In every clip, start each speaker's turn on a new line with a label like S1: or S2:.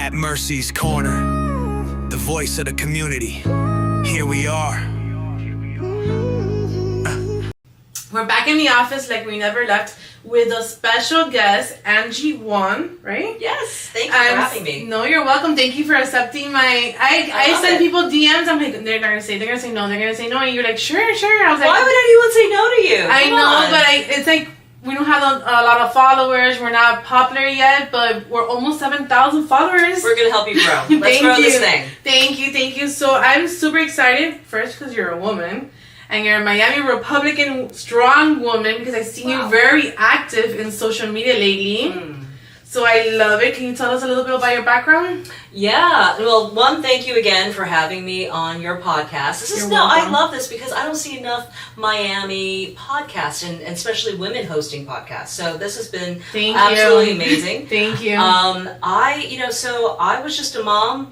S1: at Mercy's Corner, the voice of the community. Here we are.
S2: We're back in the office like we never left with a special guest, Angie Wong, right?
S3: Yes, thank you for having me.
S2: No, you're welcome. Thank you for accepting my. I send people DMs. I'm like, they're not gonna say. They're gonna say no. They're gonna say no. And you're like, sure. I was like,
S3: why would anyone say no to you?
S2: I know, but it's like we don't have a lot of followers. We're not popular yet, but we're almost 7,000 followers.
S3: We're gonna help you grow. Let's grow this thing.
S2: Thank you. So I'm super excited. First, because you're a woman. And you're a Miami Republican strong woman because I've seen you very active in social media lately. So I love it. Can you tell us a little bit about your background?
S3: Yeah. Well, one, thank you again for having me on your podcast. I love this because I don't see enough Miami podcasts and especially women hosting podcasts. So this has been absolutely amazing.
S2: Thank you.
S3: I was just a mom,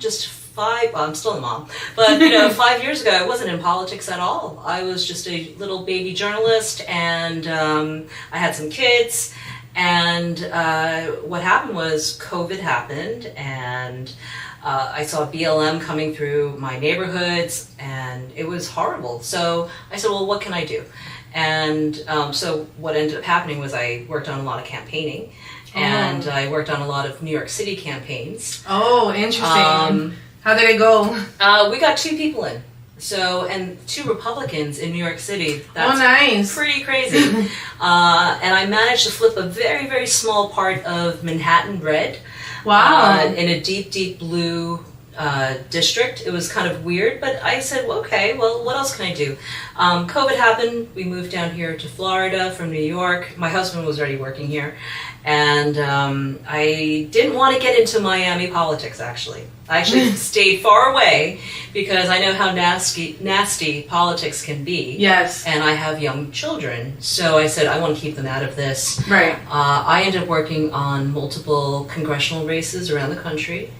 S3: I'm still a mom, but 5 years ago, I wasn't in politics at all. I was just a little baby journalist, and I had some kids. And what happened was COVID happened, and I saw BLM coming through my neighborhoods, and it was horrible. So I said, well, what can I do? And so what ended up happening was I worked on a lot of campaigning, and I worked on a lot of New York City campaigns.
S2: Oh, interesting. How did it go?
S3: We got 2 people in. And 2 Republicans in New York City. That's
S2: nice.
S3: Pretty crazy. And I managed to flip a very, very small part of Manhattan red.
S2: Wow.
S3: In a deep, deep blue district. It was kind of weird, but I said, well, okay, well, what else can I do? COVID happened. We moved down here to Florida from New York. My husband was already working here. And I didn't want to get into Miami politics, actually. I actually stayed far away because I know how nasty politics can be.
S2: Yes.
S3: And I have young children. So I said, I want to keep them out of this.
S2: Right.
S3: I ended up working on multiple congressional races around the country.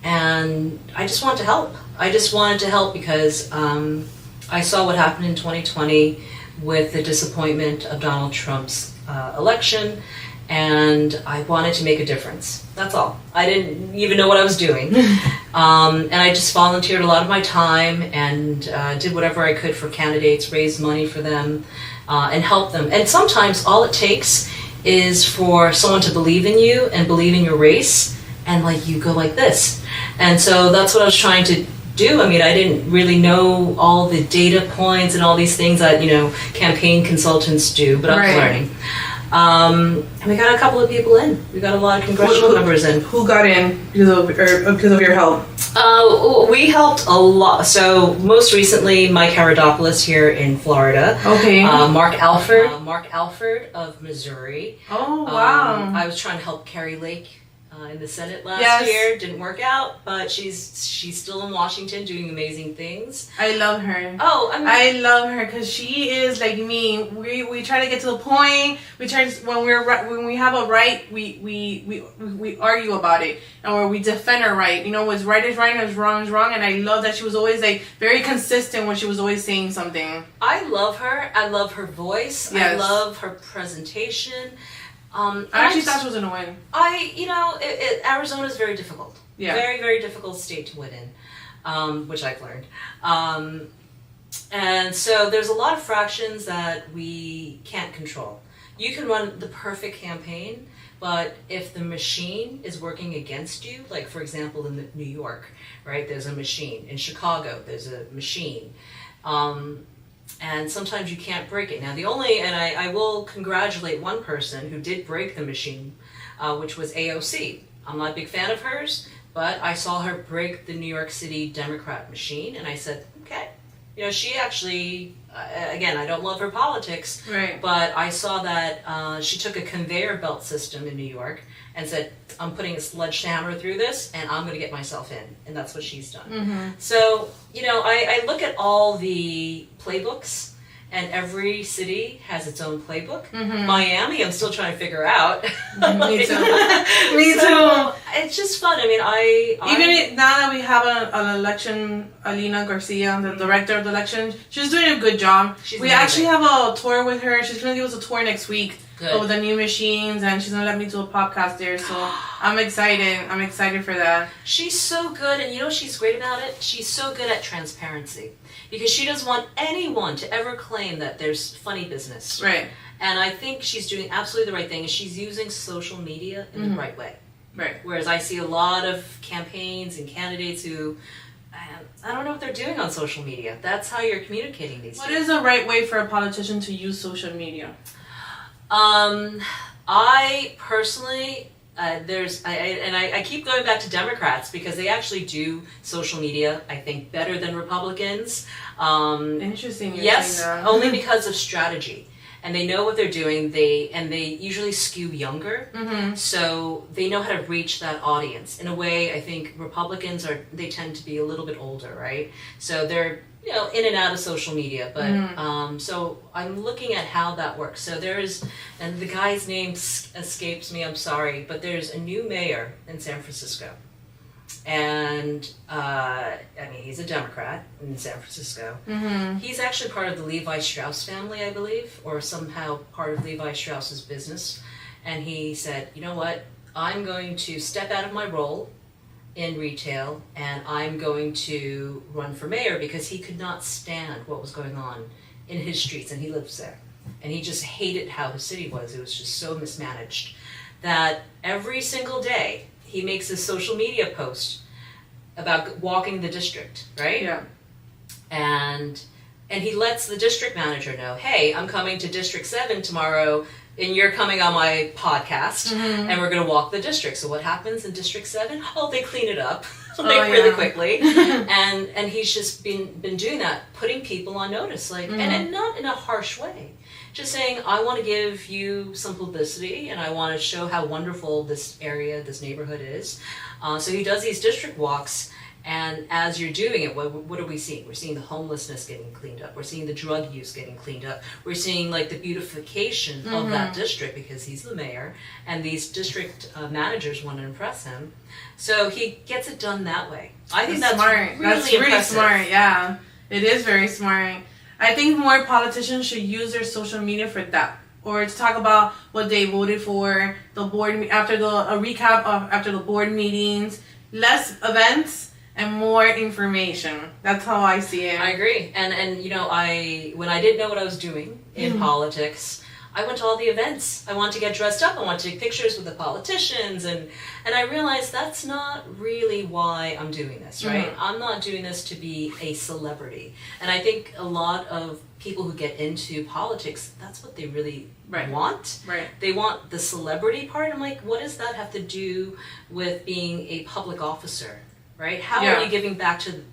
S3: And I just wanted to help. I just wanted to help because I saw what happened in 2020 with the disappointment of Donald Trump's election. And I wanted to make a difference. That's all. I didn't even know what I was doing. And I just volunteered a lot of my time and did whatever I could for candidates, raised money for them, and help them. And sometimes all it takes is for someone to believe in you and believe in your race, and you go like this. And so that's what I was trying to do. I mean, I didn't really know all the data points and all these things that, campaign consultants do, but I was learning. And we got a couple of people in. We got a lot of congressional members in.
S2: Who got in because of your help?
S3: We helped a lot. So most recently, Mike Haradopoulos here in Florida.
S2: Okay.
S3: Mark Alford of Missouri.
S2: Oh, wow.
S3: I was trying to help Carrie Lake in the Senate last year. Didn't work out, but she's still in Washington doing amazing things.
S2: I love her.
S3: Oh,
S2: I love her because she is like me. We try to get to the point. We try to, when we have a right, we argue about it, or we defend our right. What's right is right and what's wrong is wrong. And I love that she was always very consistent when she was always saying something.
S3: I love her. I love her voice.
S2: Yes.
S3: I love her presentation.
S2: I actually thought she was gonna win.
S3: Arizona is very difficult.
S2: Yeah.
S3: Very, very difficult state to win in, which I've learned. And so there's a lot of fractions that we can't control. You can run the perfect campaign, but if the machine is working against you, like for example in New York, right, there's a machine. In Chicago, there's a machine. And sometimes you can't break it. Now I will congratulate one person who did break the machine, which was AOC. I'm not a big fan of hers, but I saw her break the New York City Democrat machine, and I said, okay. She actually, again, I don't love her politics,
S2: right,
S3: but I saw that she took a conveyor belt system in New York and said, I'm putting a sledgehammer through this, and I'm going to get myself in. And that's what she's done.
S2: Mm-hmm.
S3: So, I look at all the playbooks, and every city has its own playbook.
S2: Mm-hmm.
S3: Miami, I'm still trying to figure out.
S2: Me too. Me too.
S3: It's just fun. I mean,
S2: even now that we have an election, Alina Garcia, the director of the election, she's doing a good job. We actually have a tour with her. She's going to give us a tour next week with the new machines, and she's gonna let me do a podcast there. So I'm excited. I'm excited for that.
S3: She's so good, and you know what she's great about it? She's so good at transparency because she doesn't want anyone to ever claim that there's funny business.
S2: Right.
S3: And I think she's doing absolutely the right thing, and she's using social media in the right way.
S2: Right.
S3: Whereas I see a lot of campaigns and candidates who, I don't know what they're doing on social media. That's how you're communicating these days.
S2: What is the right way for a politician to use social media?
S3: I personally, I keep going back to Democrats because they actually do social media, I think, better than Republicans.
S2: Interesting.
S3: Yes, only because of strategy. And they know what they're doing. They usually skew younger, so they know how to reach that audience. In a way, I think Republicans they tend to be a little bit older, right? So they're in and out of social media. But so I'm looking at how that works. So and the guy's name escapes me. I'm sorry, but there's a new mayor in San Francisco. And he's a Democrat in San Francisco. He's actually part of the Levi Strauss family, I believe, or somehow part of Levi Strauss's business. And he said, you know what, I'm going to step out of my role in retail, and I'm going to run for mayor, because he could not stand what was going on in his streets, and he lives there. And he just hated how the city was. It was just so mismanaged that every single day he makes a social media post about walking the district, right?
S2: Yeah.
S3: And he lets the district manager know, hey, I'm coming to District 7 tomorrow, and you're coming on my podcast, and we're going to walk the district. So what happens in District 7? Oh, they clean it up really quickly. and he's just been doing that, putting people on notice, and not in a harsh way. Just saying, I want to give you some publicity, and I want to show how wonderful this area, this neighborhood is. So he does these district walks, and as you're doing it, what are we seeing? We're seeing the homelessness getting cleaned up. We're seeing the drug use getting cleaned up. We're seeing the beautification of that district, because he's the mayor, and these district managers want to impress him. So he gets it done that way. I think that's
S2: smart. That's really smart. Yeah, it is very smart. I think more politicians should use their social media for that, or to talk about what they voted for, the board after a recap of after the board meetings, less events and more information. That's how I see it.
S3: I agree. And when I didn't know what I was doing in politics, I went to all the events. I wanted to get dressed up. I wanted to take pictures with the politicians, and I realized that's not really why I'm doing this, right? I'm not doing this to be a celebrity. And I think a lot of people who get into politics, that's what they really want.
S2: Right.
S3: They want the celebrity part. I'm like, what does that have to do with being a public officer, right? How are you giving back to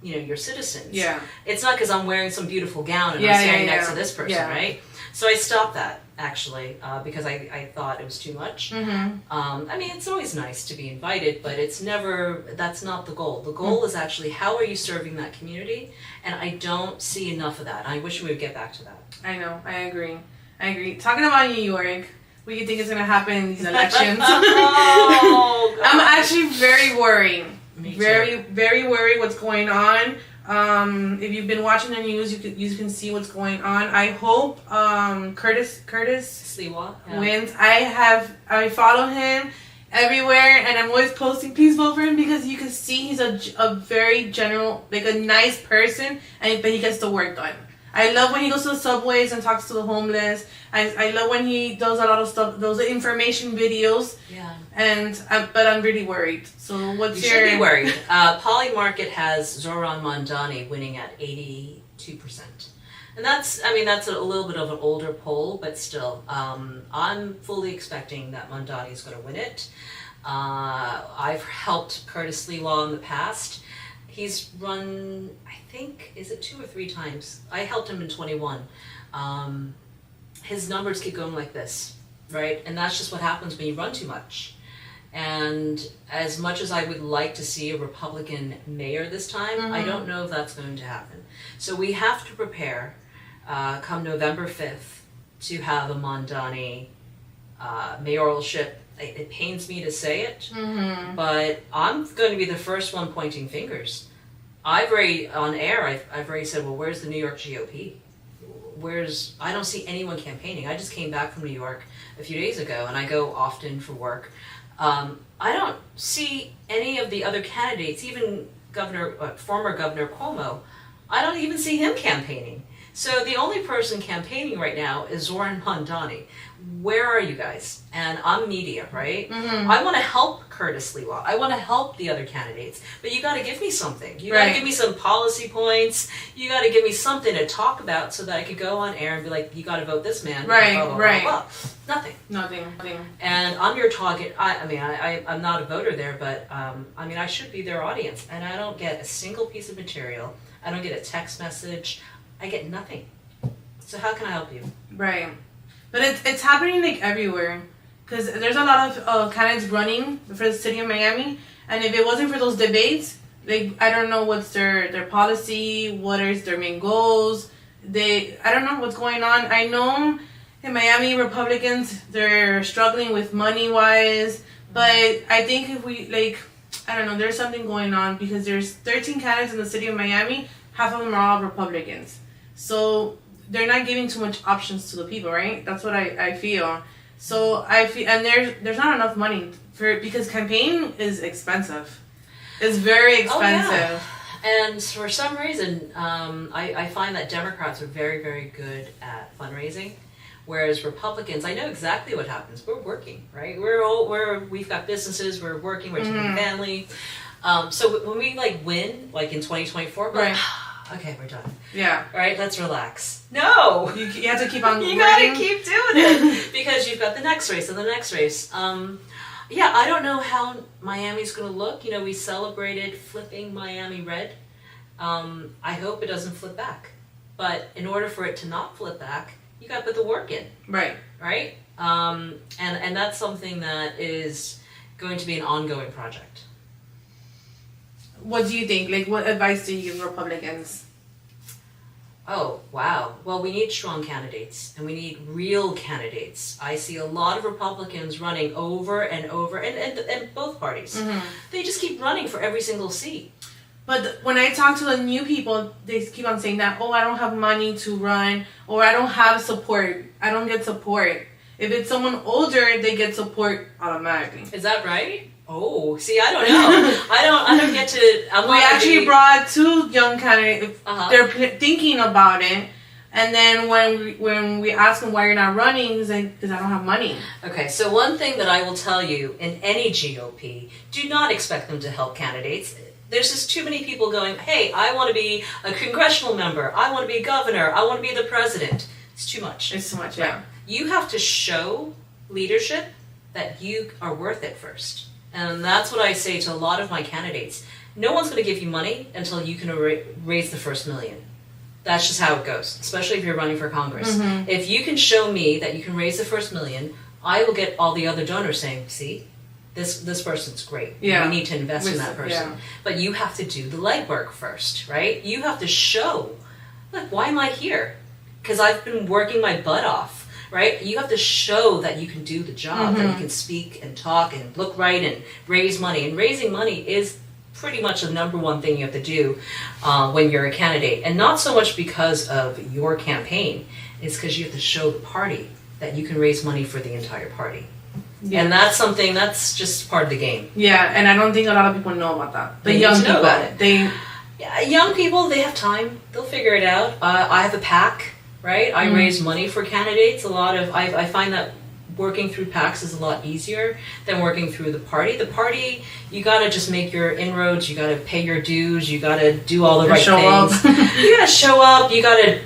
S3: your citizens?
S2: Yeah.
S3: It's not because I'm wearing some beautiful gown and I'm standing next to this person, right? So I stopped that, actually, because I thought it was too much. It's always nice to be invited, but that's not the goal. The goal is actually, how are you serving that community? And I don't see enough of that. I wish we would get back to that.
S2: I know, I agree. Talking about New York, what do you think is going to happen in these elections? I'm actually very worried. Very, very worried what's going on. If you've been watching the news, you can see what's going on. I hope Curtis
S3: Sliwa
S2: wins. I follow him everywhere, and I'm always posting please vote for him, because you can see he's a very general, a nice person, but he gets the work done. I love when he goes to the subways and talks to the homeless. I love when he does a lot of stuff, those information videos. Yeah. But I'm really worried. So what's your...
S3: You should be worried. Poly Market has Zoran Mondani winning at 82%. And that's a little bit of an older poll, but still, I'm fully expecting that Mondani is going to win it. I've helped Curtis Sliwa in the past. He's run, I think, is it 2 or 3 times? I helped him in 21. His numbers keep going like this, right? And that's just what happens when you run too much. And as much as I would like to see a Republican mayor this time, I don't know if that's going to happen. So we have to prepare come November 5th to have a Mondani mayoralship. It pains me to say it, but I'm going to be the first one pointing fingers. I've already said, well, where's the New York GOP? I don't see anyone campaigning. I just came back from New York. a few days ago, and I go often for work. I don't see any of the other candidates, even former Governor Cuomo. I don't even see him campaigning. So the only person campaigning right now is Zoran Mondani. Where are you guys? And I'm media, right?
S2: Mm-hmm.
S3: I want to help Curtis Lewa. I want to help the other candidates. But you got to give me something. You got to give me some policy points. You got to give me something to talk about so that I could go on air and be like, you got to vote this man.
S2: Right,
S3: blah, blah,
S2: right.
S3: Blah, blah. Nothing. And I'm your target. I'm not a voter there, but I should be their audience. And I don't get a single piece of material. I don't get a text message. I get nothing. So how can I help you?
S2: Right. But it's happening like everywhere. Because there's a lot of candidates running for the city of Miami. And if it wasn't for those debates, like, I don't know what's their policy, what is their main goals. I don't know what's going on. I know in Miami, Republicans, they're struggling with money-wise. But I think if we, I don't know, there's something going on because there's 13 candidates in the city of Miami. Half of them are all Republicans. So they're not giving too much options to the people, right? That's what I feel. So I feel, and there's not enough money because campaign is expensive. It's very expensive.
S3: Oh, yeah. And for some reason, I find that Democrats are very, very good at fundraising, whereas Republicans, I know exactly what happens. We're working, right? We've got businesses. We're working. We're taking family. So when we win, like in 2024, we're
S2: right.
S3: Okay, we're done.
S2: Yeah.
S3: All right, let's relax. No!
S2: You have to keep on
S3: You gotta keep doing it because you've got the next race and the next race. Yeah, I don't know how Miami's gonna look. You know, we celebrated flipping Miami red. I hope it doesn't flip back. But in order for it to not flip back, you gotta put the work in.
S2: Right.
S3: Right? And that's something that is going to be an ongoing project.
S2: What do you think? What advice do you give Republicans?
S3: Oh, wow. Well, we need strong candidates, and we need real candidates. I see a lot of Republicans running over and over, and both parties. Mm-hmm. They just keep running for every single seat.
S2: But when I talk to the new people, they keep on saying that, I don't have money to run, or I don't have support. I don't get support. If it's someone older, they get support automatically.
S3: Is that right? Oh, see, I don't know. I don't get to.
S2: We actually brought 2 young candidates. They're thinking about it, and then when we ask them why you're not running, he's like, because I don't have money.
S3: Okay, so one thing that I will tell you in any GOP, do not expect them to help candidates. There's just too many people going, hey, I want to be a congressional member. I want to be a governor. I want to be the president. It's too much.
S2: It's too much, yeah.
S3: Right. You have to show leadership that you are worth it first. And that's what I say to a lot of my candidates. No one's going to give you money until you can raise the first $1 million. That's just how it goes, especially if you're running for Congress. Mm-hmm. If you can show me that you can raise the first $1 million, I will get all the other donors saying, see, this person's great.
S2: Yeah.
S3: We need to invest in that person. Yeah. But you have to do the legwork first, right? You have to show, look, why am I here? Because I've been working my butt off. Right? You have to show that you can do the job, that you can speak and talk and look right and raise money. And raising money is pretty much the number one thing you have to do when you're a candidate. And not so much because of your campaign. It's because you have to show the party that you can raise money for the entire party. Yeah. And that's something that's just part of the game.
S2: Yeah, and I don't think a lot of people know about that.
S3: The young people know about it. Young people, they have time. They'll figure it out. I have a PAC. Right? I raise money for candidates. I find that working through PACs is a lot easier than working through the party. The party, you gotta just make your inroads, you gotta pay your dues, you gotta do all the right things. You gotta show up, you gotta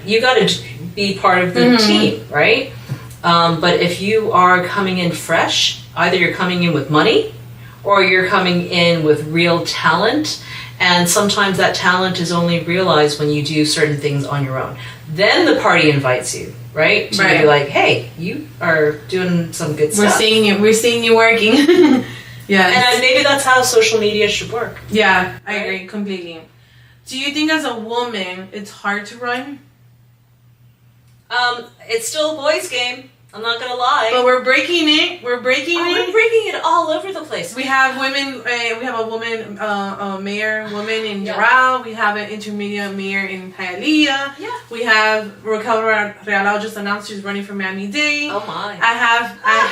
S3: be part of the team, right? But if you are coming in fresh, either you're coming in with money or you're coming in with real talent. And sometimes that talent is only realized when you do certain things on your own. Then the party invites you, right? To be like, hey, you are doing some good stuff.
S2: We're seeing you working. Yeah.
S3: And maybe that's how social media should work.
S2: Yeah, I agree completely. Do you think as a woman, it's hard to run?
S3: It's still a boys' game. I'm not gonna lie.
S2: But we're breaking it. We're breaking it.
S3: We're breaking it all over the place.
S2: We have women. We have a woman, mayor, woman in
S3: Yeah.
S2: Doral. We have an intermediate mayor in Hialeah.
S3: Yeah.
S2: We have Raquel Realao just announced she's running for Miami-Dade.
S3: Oh my.
S2: I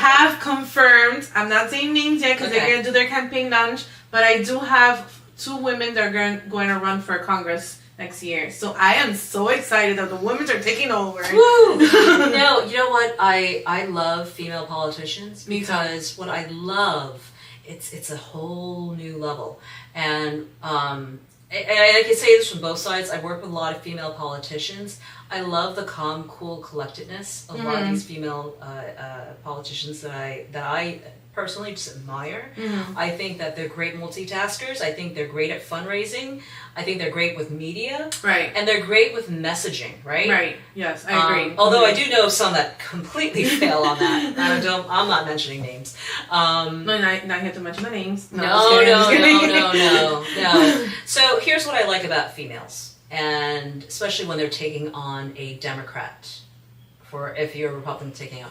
S2: have confirmed. I'm not saying names yet because
S3: Okay.
S2: they're gonna do their campaign launch. But I do have 2 women that are going to run for Congress next year. So I am so excited that the women are taking over.
S3: Woo! You know what? I love female politicians
S2: Me too.
S3: because what I love, it's a whole new level. And I can say this from both sides. I work with a lot of female politicians. I love the calm, cool collectedness of a lot of these female politicians that I personally just admire. I think that they're great multitaskers. I think they're great at fundraising. I think they're great with media.
S2: Right.
S3: And they're great with messaging, right?
S2: Right. Yes, I agree.
S3: Although I do know some that completely fail on that. I'm not mentioning names.
S2: No, not here to mention the names.
S3: No.
S2: just kidding.
S3: No. So here's what I like about females, and especially when they're taking on a Democrat, for if you're a Republican taking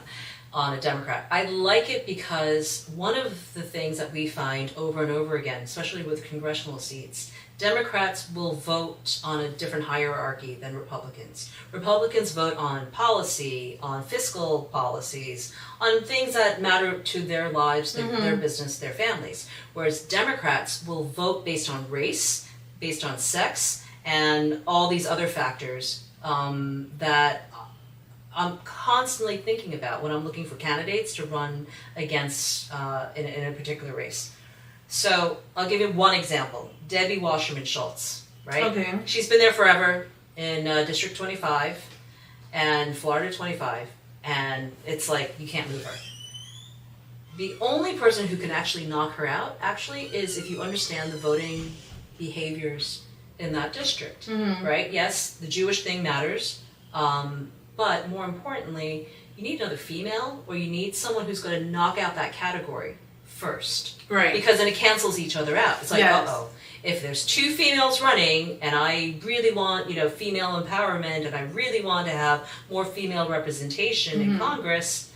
S3: on a Democrat. I like it because one of the things that we find over and over again, especially with congressional seats, Democrats will vote on a different hierarchy than Republicans. Republicans vote on policy, on fiscal policies, on things that matter to their lives, their business, their families. Whereas Democrats will vote based on race, based on sex, and all these other factors that I'm constantly thinking about when I'm looking for candidates to run against in a particular race. So I'll give you one example. Debbie Wasserman Schultz, right?
S2: Okay.
S3: She's been there forever in District 25 and Florida 25, and it's like you can't move her. The only person who can actually knock her out is if you understand the voting behaviors in that district, right? Yes, the Jewish thing matters, but more importantly, you need another female, or you need someone who's going to knock out that category first.
S2: Right.
S3: Because then it cancels each other out. It's like,
S2: Yes.
S3: uh-oh. If there's 2 females running, and I really want, female empowerment, and I really want to have more female representation in Congress,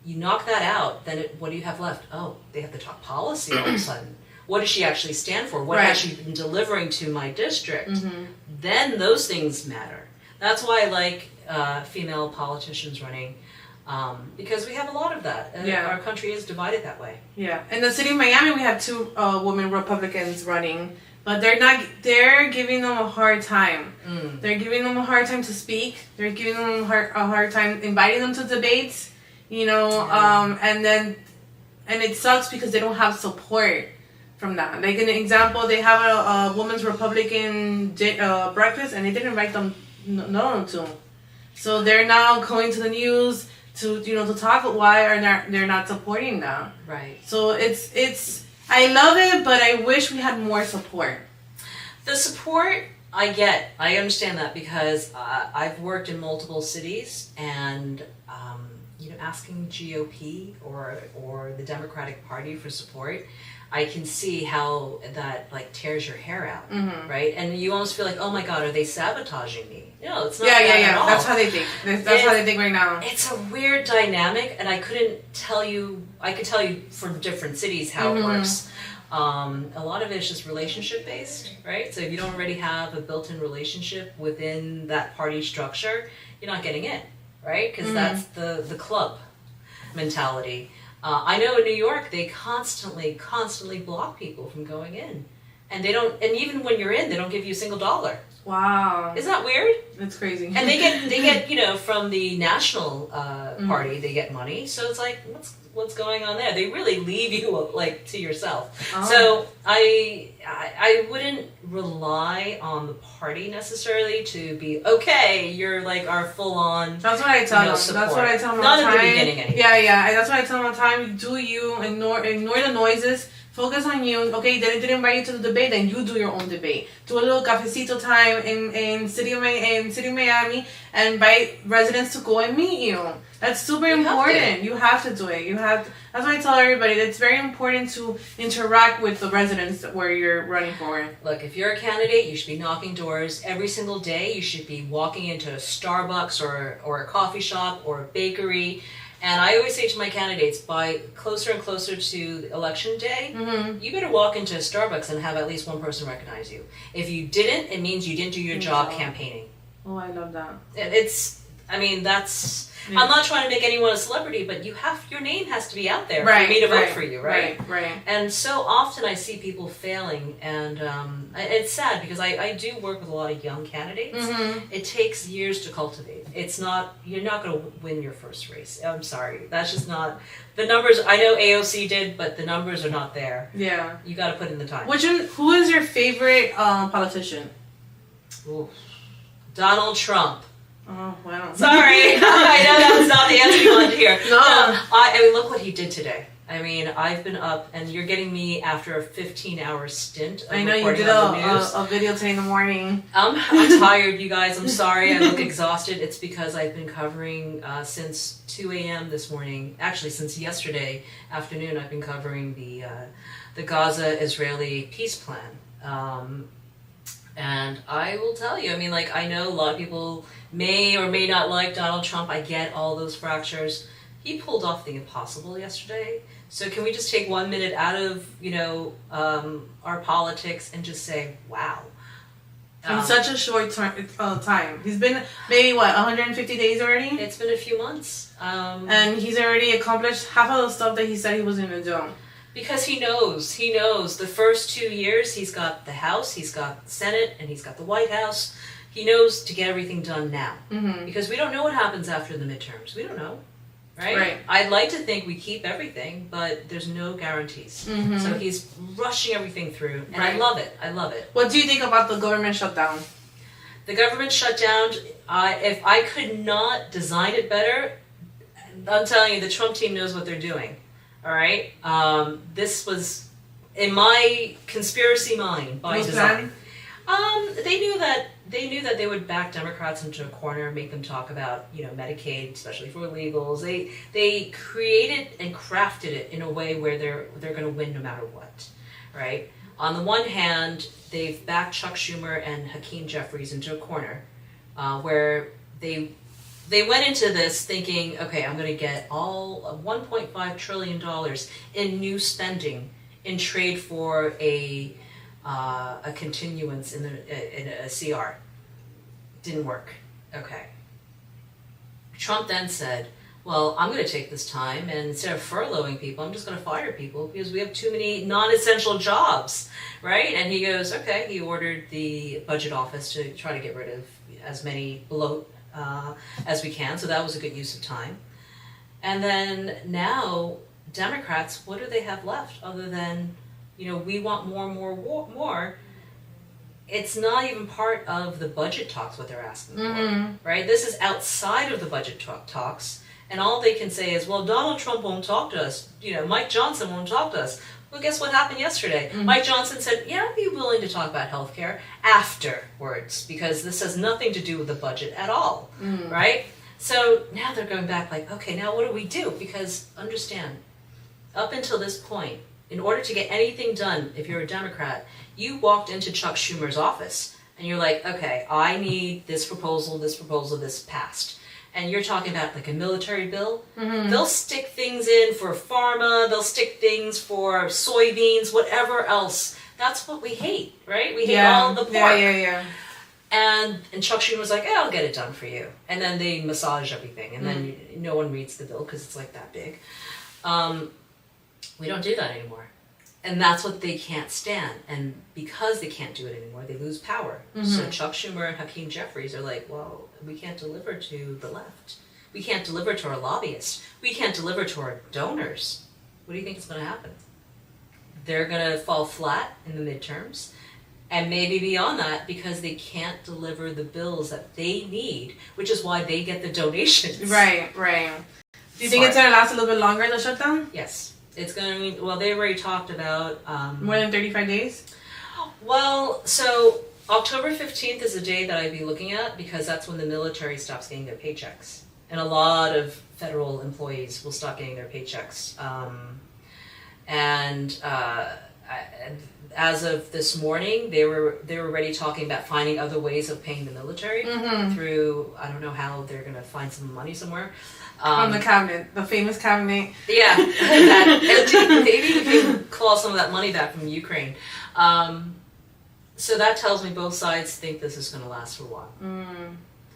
S3: you knock that out, then what do you have left? Oh, they have to talk policy all of a sudden. What does she actually stand for? What has she been delivering to my district? Then those things matter. That's why I like female politicians running, because we have a lot of that. Our country is divided that way.
S2: Yeah. In the city of Miami, we have 2 women Republicans running, but they're giving them a hard time. They're giving them a hard time to speak. They're giving them a hard time inviting them to debates, and it sucks because they don't have support from that. Like an example, they have a women's Republican breakfast, and they didn't invite them to. So they're now going to the news to talk about why they're not supporting that.
S3: Right.
S2: So it's I love it, but I wish we had more support.
S3: The support I understand that because I've worked in multiple cities, and asking GOP or the Democratic Party for support, I can see how that tears your hair out, right? And you almost feel like, oh my God, are they sabotaging me? No, it's not. At all.
S2: That's how they think. That's how they think right now.
S3: It's a weird dynamic, and I could tell you from different cities how it works. A lot of it is just relationship based, right? So if you don't already have a built-in relationship within that party structure, you're not getting in, right? Because that's the club mentality. I know in New York they constantly block people from going in, and even when you're in, they don't give you a single dollar.
S2: Wow,
S3: Isn't that weird?
S2: That's crazy.
S3: And they get from the national party, they get money. So it's like, what's going on there? They really leave you to yourself.
S2: Oh.
S3: So I wouldn't rely on the party necessarily to be okay. You're our full on.
S2: That's what I tell them.
S3: Support.
S2: That's what I tell them.
S3: Not
S2: all the
S3: in
S2: time.
S3: the beginning, anyway.
S2: Yeah. That's what I tell them all the time. Do you ignore the noises? Focus on you. Okay, they didn't invite you to the debate, then you do your own debate. Do a little cafecito time in city of Miami, and invite residents to go and meet you. That's super important. You have to do it. That's why I tell everybody that it's very important to interact with the residents where you're running for.
S3: Look, if you're a candidate, you should be knocking doors every single day. You should be walking into a Starbucks or a coffee shop or a bakery And I always say to my candidates, by closer and closer to election day, you better walk into a Starbucks and have at least one person recognize you. If you didn't, it means you didn't do your job campaigning.
S2: Oh, I love that.
S3: I'm not trying to make anyone a celebrity, but your name has to be out there for me to vote for you, right?
S2: Right.
S3: And so often I see people failing, and it's sad because I do work with a lot of young candidates. It takes years to cultivate. You're not going to win your first race. I'm sorry. That's just not, the numbers, I know AOC did, but the numbers are not there.
S2: Yeah.
S3: You got to put in the time.
S2: Who is your favorite politician?
S3: Ooh. Donald Trump.
S2: Oh, wow.
S3: Sorry. I know that was not the answer you wanted to hear.
S2: No.
S3: I mean, look what he did today. I mean, I've been up, and you're getting me after a 15-hour stint of
S2: I know you did a video today in the morning.
S3: I'm tired, you guys. I'm sorry. I look exhausted. It's because I've been covering since 2 a.m. this morning. Actually, since yesterday afternoon, I've been covering the Gaza-Israeli peace plan. And I will tell you, I mean, like, I know a lot of people may or may not like Donald Trump. I get all those fractures. He pulled off the impossible yesterday. So can we just take 1 minute out of, our politics and just say, wow.
S2: In such a short time. He's been maybe, 150 days already?
S3: It's been a few months.
S2: And he's already accomplished half of the stuff that he said he was going to do.
S3: Because he knows. The first 2 years, he's got the House, he's got the Senate, and he's got the White House. He knows to get everything done now. Because we don't know what happens after the midterms. We don't know. Right? I'd like to think we keep everything, but there's no guarantees. So he's rushing everything through, and I love it.
S2: What do you think about the government shutdown?
S3: The government shutdown, if I could not design it better, I'm telling you, the Trump team knows what they're doing. All right? This was, in my conspiracy mind, by design. They knew that they would back Democrats into a corner, make them talk about, Medicaid, especially for illegals. They created and crafted it in a way where they're going to win no matter what, right? On the one hand, they've backed Chuck Schumer and Hakeem Jeffries into a corner, where they went into this thinking, okay, I'm going to get all of $1.5 trillion in new spending in trade for a continuance in a CR. Didn't work. Okay. Trump then said, well, I'm going to take this time, and instead of furloughing people, I'm just going to fire people because we have too many non-essential jobs, right? And he goes, okay, he ordered the budget office to try to get rid of as many bloat as we can, so that was a good use of time. And then now, Democrats, what do they have left other than, we want more. It's not even part of the budget talks what they're asking for, right? This is outside of the budget talks, and all they can say is, well, Donald Trump won't talk to us. Mike Johnson won't talk to us. Well, guess what happened yesterday? Mike Johnson said, yeah, I'd be willing to talk about healthcare afterwards, because this has nothing to do with the budget at all, right? So now they're going back like, okay, now what do we do? Because understand, up until this point, in order to get anything done, if you're a Democrat, you walked into Chuck Schumer's office and you're like, okay, I need this proposal, this passed. And you're talking about like a military bill. They'll stick things in for pharma, they'll stick things for soybeans, whatever else. That's what we hate, right? We hate all the pork.
S2: Yeah.
S3: And Chuck Schumer was like, yeah, I'll get it done for you. And then they massage everything, and then no one reads the bill because it's like that big. We don't do that anymore. And that's what they can't stand. And because they can't do it anymore, they lose power. So Chuck Schumer and Hakeem Jeffries are like, well, we can't deliver to the left. We can't deliver to our lobbyists. We can't deliver to our donors. What do you think is going to happen? They're going to fall flat in the midterms. And maybe beyond that, because they can't deliver the bills that they need, which is why they get the donations.
S2: Right. Do you think it's going to last a little bit longer, the shutdown?
S3: Yes. It's going to, well, they already talked about...
S2: more than 35 days?
S3: Well, so October 15th is the day that I'd be looking at, because that's when the military stops getting their paychecks. And a lot of federal employees will stop getting their paychecks. as of this morning, they were already talking about finding other ways of paying the military through, I don't know how they're going to find some money somewhere.
S2: From the cabinet, the famous cabinet.
S3: Yeah, and maybe we can claw some of that money back from Ukraine. So that tells me both sides think this is going to last for a while.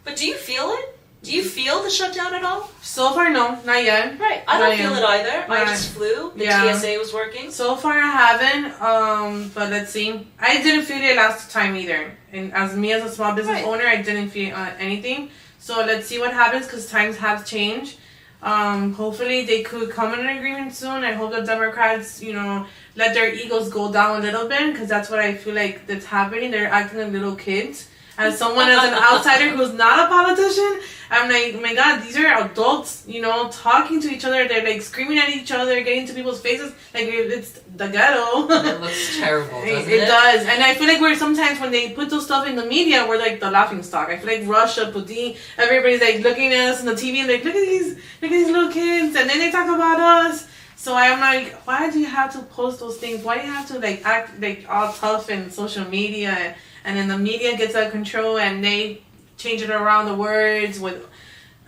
S3: But do you feel it? Do you feel the shutdown at all?
S2: So far, no, not yet.
S3: Right, I don't feel it either. I just flew. The TSA was working.
S2: So far, I haven't. But let's see. I didn't feel it last time either. And as a small business owner, I didn't feel anything. So let's see what happens because times have changed. Hopefully, they could come in an agreement soon. I hope the Democrats, let their egos go down a little bit because that's what I feel like that's happening. They're acting like little kids. As someone, as an outsider who's not a politician, I'm like, oh my God, these are adults, talking to each other. They're like screaming at each other, getting into people's faces. Like it's the ghetto.
S3: It looks terrible, doesn't it?
S2: It does. And I feel like we're sometimes when they put those stuff in the media, we're like the laughing stock. I feel like Russia, Putin, everybody's like looking at us on the TV and like, look at these little kids. And then they talk about us. So I'm like, why do you have to post those things? Why do you have to like act like all tough in social media? And then the media gets out of control and they change it around the words with.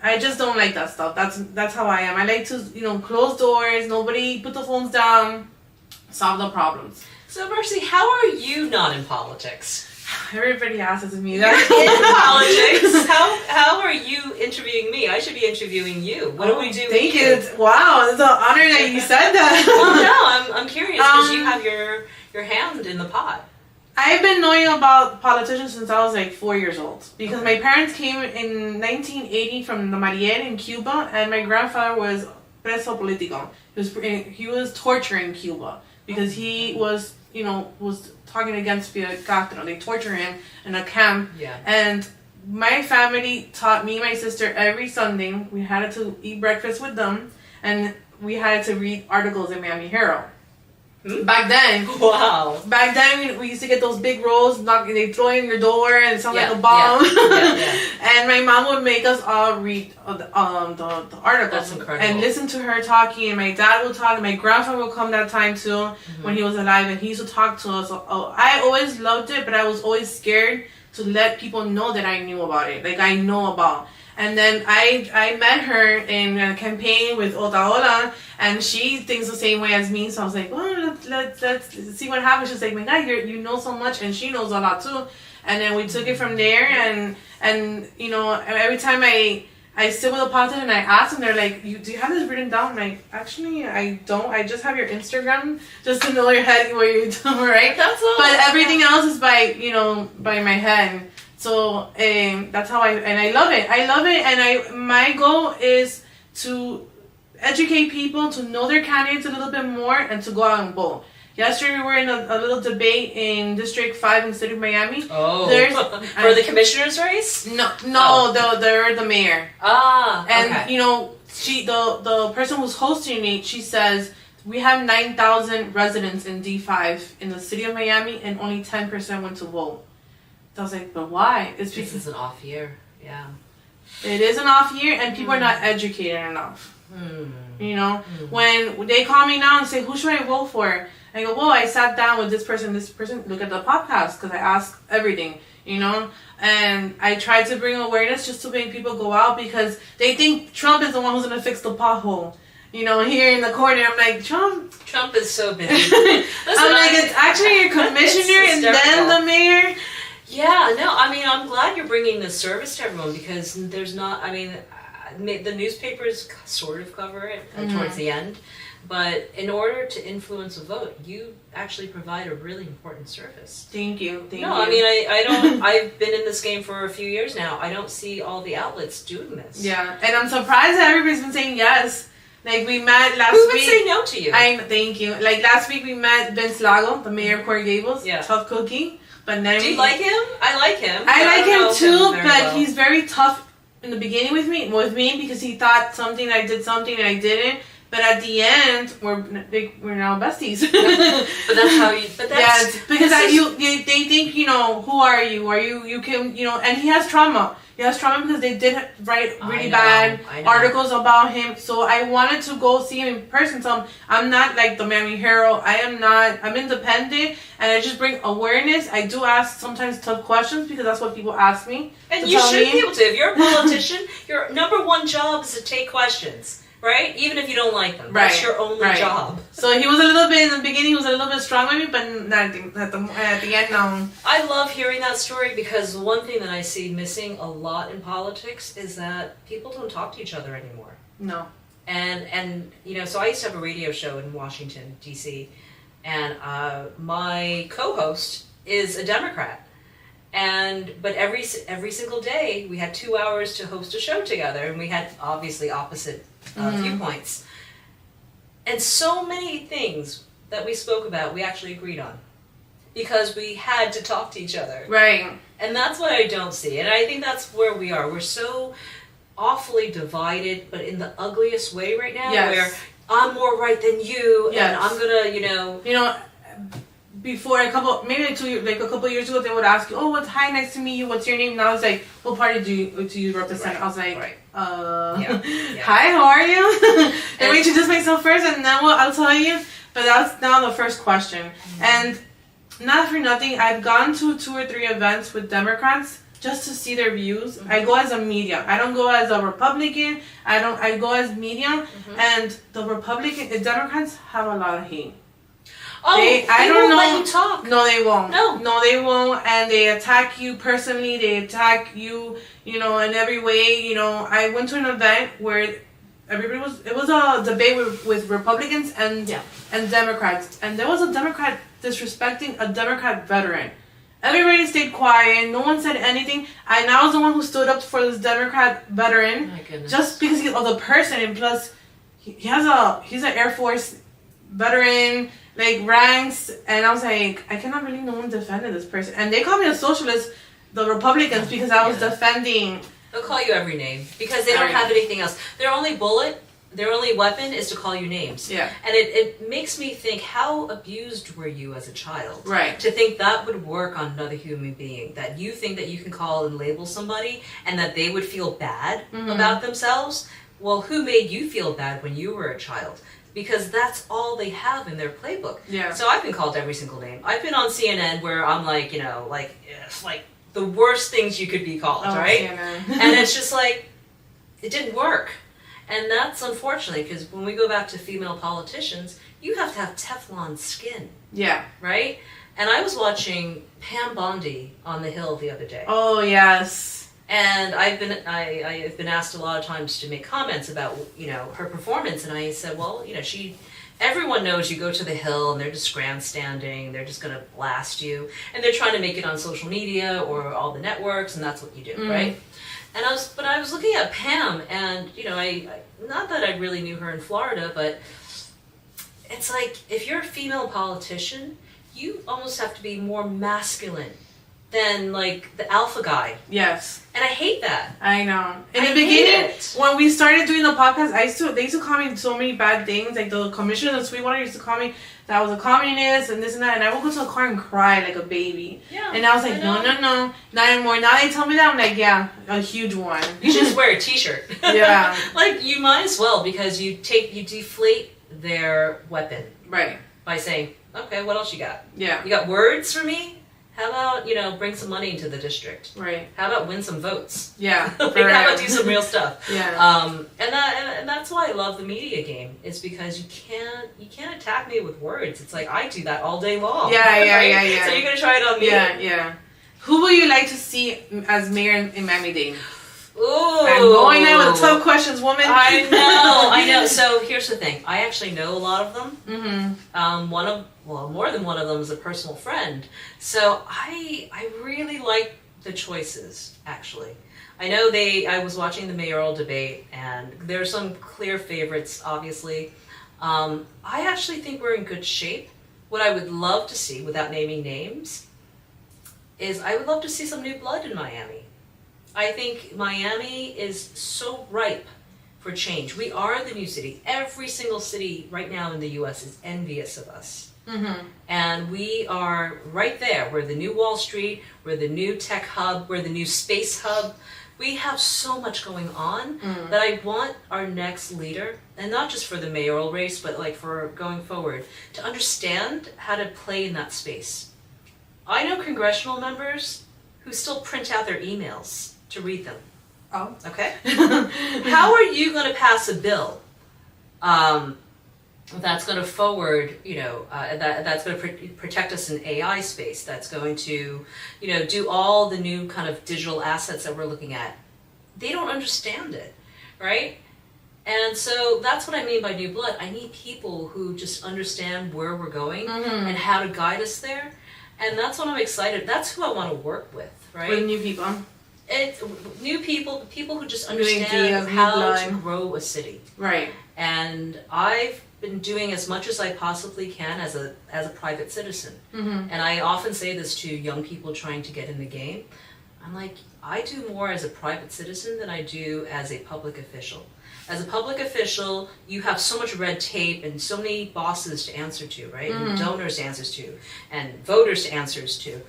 S2: I just don't like that stuff. That's how I am. I like to close doors. Nobody put the phones down. Solve the problems.
S3: So Mercy, how are you not in politics?
S2: Everybody asks me that.
S3: In politics. How are you interviewing me? I should be interviewing you. What do we do?
S2: Thank you. Wow, it's an honor that you said that.
S3: Well, no, I'm curious because you have your hand in the pot.
S2: I've been knowing about politicians since I was like 4 years old because my parents came in 1980 from the Miami-Dade in Cuba, and my grandfather was preso político. He was torturing Cuba because he was talking against Fidel Castro. They tortured him in a camp, and my family taught me and my sister every Sunday we had to eat breakfast with them, and we had to read articles in Miami Herald. Back then, Back then, we used to get those big rolls. They throw in your door and it sounds like a bomb. And my mom would make us all read the articles and listen to her talking. And my dad would talk. And my grandfather would come that time too when he was alive, and he used to talk to us. I always loved it, but I was always scared to let people know that I knew about it. Like I know about. And then I met her in a campaign with Otaola, and she thinks the same way as me. So I was like, well, let's see what happens. She's like, my God, you know so much, and she knows a lot too. And then we took it from there. And every time I sit with a politician and I ask them, they're like, do you have this written down? I'm like, actually, I don't. I just have your Instagram just to know your head where you're doing, right?
S3: That's all.
S2: But everything else is by my head. So that's how I love it. I love it, and my goal is to educate people to know their candidates a little bit more and to go out and vote. Yesterday we were in a little debate in District 5 in the city of Miami.
S3: Oh, for the commissioner's race?
S2: No, they're the mayor. And
S3: okay.
S2: The person who's hosting it, she says we have 9,000 residents in D5 in the city of Miami, and only 10% went to vote. I was like, but why? It's because
S3: this is an off year. Yeah.
S2: It is an off year, and people are not educated enough. When they call me now and say, who should I vote for? I go, well, I sat down with this person, look at the podcast, because I ask everything, and I try to bring awareness just to make people go out because they think Trump is the one who's going to fix the pothole. Here in the corner, I'm like,
S3: Trump is so busy.
S2: I'm like, it's actually your commissioner and then the mayor.
S3: Yeah, no, I mean, I'm glad you're bringing this service to everyone because there's not, I mean, the newspapers sort of cover it towards the end, but in order to influence a vote, you actually provide a really important service.
S2: Thank you.
S3: I mean, I don't, I've been in this game for a few years now. I don't see all the outlets doing this.
S2: Yeah, and I'm surprised that everybody's been saying yes. Like, we met last
S3: week. Who
S2: would
S3: say no to you?
S2: Thank you. Like, last week we met Vince Lago, the mayor of Coral Gables. Yeah. Tough cookie. But then
S3: do you like him? I like him.
S2: I like him too, but he's very tough in the beginning with me because he thought I did something and I didn't. But at the end, we're now besties.
S3: But that's how you. But that's
S2: because they think who are you? Are you can and he has trauma. He has trauma because they did write really
S3: I
S2: bad
S3: know.
S2: articles about him. So I wanted to go see him in person. So I'm not like the Miami Herald. I'm independent, and I just bring awareness. I do ask sometimes tough questions because that's what people ask me.
S3: And you should be able to. If you're a politician, your number one job is to take questions. Right? Even if you don't like them. That's your only job.
S2: So he was a little bit, in the beginning, he was a little bit strong with me, but at the end, no.
S3: I love hearing that story because one thing that I see missing a lot in politics is that people don't talk to each other anymore.
S2: No.
S3: And you know, so I used to have a radio show in Washington, D.C., and my co-host is a Democrat. But every single day we had 2 hours to host a show together, and we had obviously opposite viewpoints. And so many things that we spoke about we actually agreed on because we had to talk to each other.
S2: Right.
S3: And that's what I don't see. And I think that's where we are. We're so awfully divided, but in the ugliest way right now, where I'm more right than you, and I'm gonna, you know.
S2: Before a couple years ago, they would ask you, "Oh, hi, nice to meet you. What's your name?" Now it's like, "What party do you represent?"
S3: Right.
S2: I was like,
S3: Yeah.
S2: "Hi, how are you?" Let me introduce myself first, and then I'll tell you. But that's now the first question. Mm-hmm. And not for nothing, I've gone to 2 or 3 events with Democrats just to see their views. Mm-hmm. I go as a medium. I don't go as a Republican. I go as medium. Mm-hmm. And the Democrats have a lot of hate.
S3: Oh,
S2: I don't know.
S3: Let you talk.
S2: No, they won't.
S3: No,
S2: they won't. And they attack you personally. They attack you, in every way. I went to an event where it was a debate with Republicans and Democrats, and there was a Democrat disrespecting a Democrat veteran. Everybody stayed quiet. No one said anything. I was the one who stood up for this Democrat veteran, just because he's the person, and plus he's an Air Force veteran. Ranks, and I was like, I cannot believe no one defended this person. And they called me a socialist, the Republicans, because I was defending.
S3: They'll call you every name because they don't have anything else. Their only weapon is to call you names.
S2: Yeah.
S3: And it makes me think, how abused were you as a child?
S2: Right.
S3: To think that would work on another human being, that you think that you can call and label somebody and that they would feel bad about themselves. Well, who made you feel bad when you were a child? Because that's all they have in their playbook.
S2: Yeah.
S3: So I've been called every single name. I've been on CNN where I'm like, the worst things you could be called, right?
S2: CNN.
S3: And it's just like, it didn't work. And that's unfortunately, because when we go back to female politicians, you have to have Teflon skin.
S2: Yeah.
S3: Right? And I was watching Pam Bondi on the Hill the other day.
S2: Oh, yes.
S3: And I've been asked a lot of times to make comments about, her performance, and I said, well, everyone knows you go to the Hill and they're just grandstanding, they're just going to blast you, and they're trying to make it on social media or all the networks, and that's what you do, right? And I was looking at Pam, and I not that I really knew her in Florida, but it's like if you're a female politician, you almost have to be more masculine than the alpha guy.
S2: Yes.
S3: And I hate that.
S2: I know. In the beginning, when we started doing the podcast, they used to call me so many bad things. Like the commissioner of Sweetwater used to call me that I was a communist and this and that. And I would go to a car and cry like a baby.
S3: Yeah.
S2: And I was like, no, not anymore. Now they tell me that, I'm like, yeah, a huge one.
S3: You should just wear a t-shirt.
S2: Yeah.
S3: You might as well, because you deflate their weapon.
S2: Right.
S3: By saying, okay, what else you got?
S2: Yeah.
S3: You got words for me? How about, bring some money into the district?
S2: Right.
S3: How about win some votes?
S2: Yeah.
S3: How about do some real stuff?
S2: Yeah.
S3: And that's why I love the media game. It's because you can't attack me with words. It's like I do that all day long.
S2: Yeah.
S3: So you're gonna try it on me?
S2: Yeah. Who would you like to see as mayor in Miami-Dade?
S3: Ooh.
S2: I'm going there with the tough questions, woman.
S3: I know. So here's the thing. I actually know a lot of them. Mm-hmm. More than one of them is a personal friend. So I really like the choices, actually. I know I was watching the mayoral debate, and there are some clear favorites, obviously. I actually think we're in good shape. What I would love to see, without naming names, is I would love to see some new blood in Miami. I think Miami is so ripe for change. We are the new city. Every single city right now in the U.S. is envious of us. Mm-hmm. And we are right there. We're the new Wall Street. We're the new tech hub. We're the new space hub. We have so much going on that I want our next leader, and not just for the mayoral race, but like for going forward, to understand how to play in that space. I know congressional members who still print out their emails to read them.
S2: Oh.
S3: Okay? How are you going to pass a bill that's going to forward, that's going to protect us in AI space, that's going to, do all the new kind of digital assets that we're looking at? They don't understand it, right? And so that's what I mean by new blood. I need people who just understand where we're going and how to guide us there. And that's what I'm excited. That's who I want to work with, right?
S2: With new people.
S3: New people who just understand how to grow a city.
S2: Right.
S3: And I've been doing as much as I possibly can as a private citizen. And I often say this to young people trying to get in the game. I'm like, I do more as a private citizen than I do as a public official. As a public official, you have so much red tape and so many bosses to answer to, right? And donors to answer to, and voters to answer to.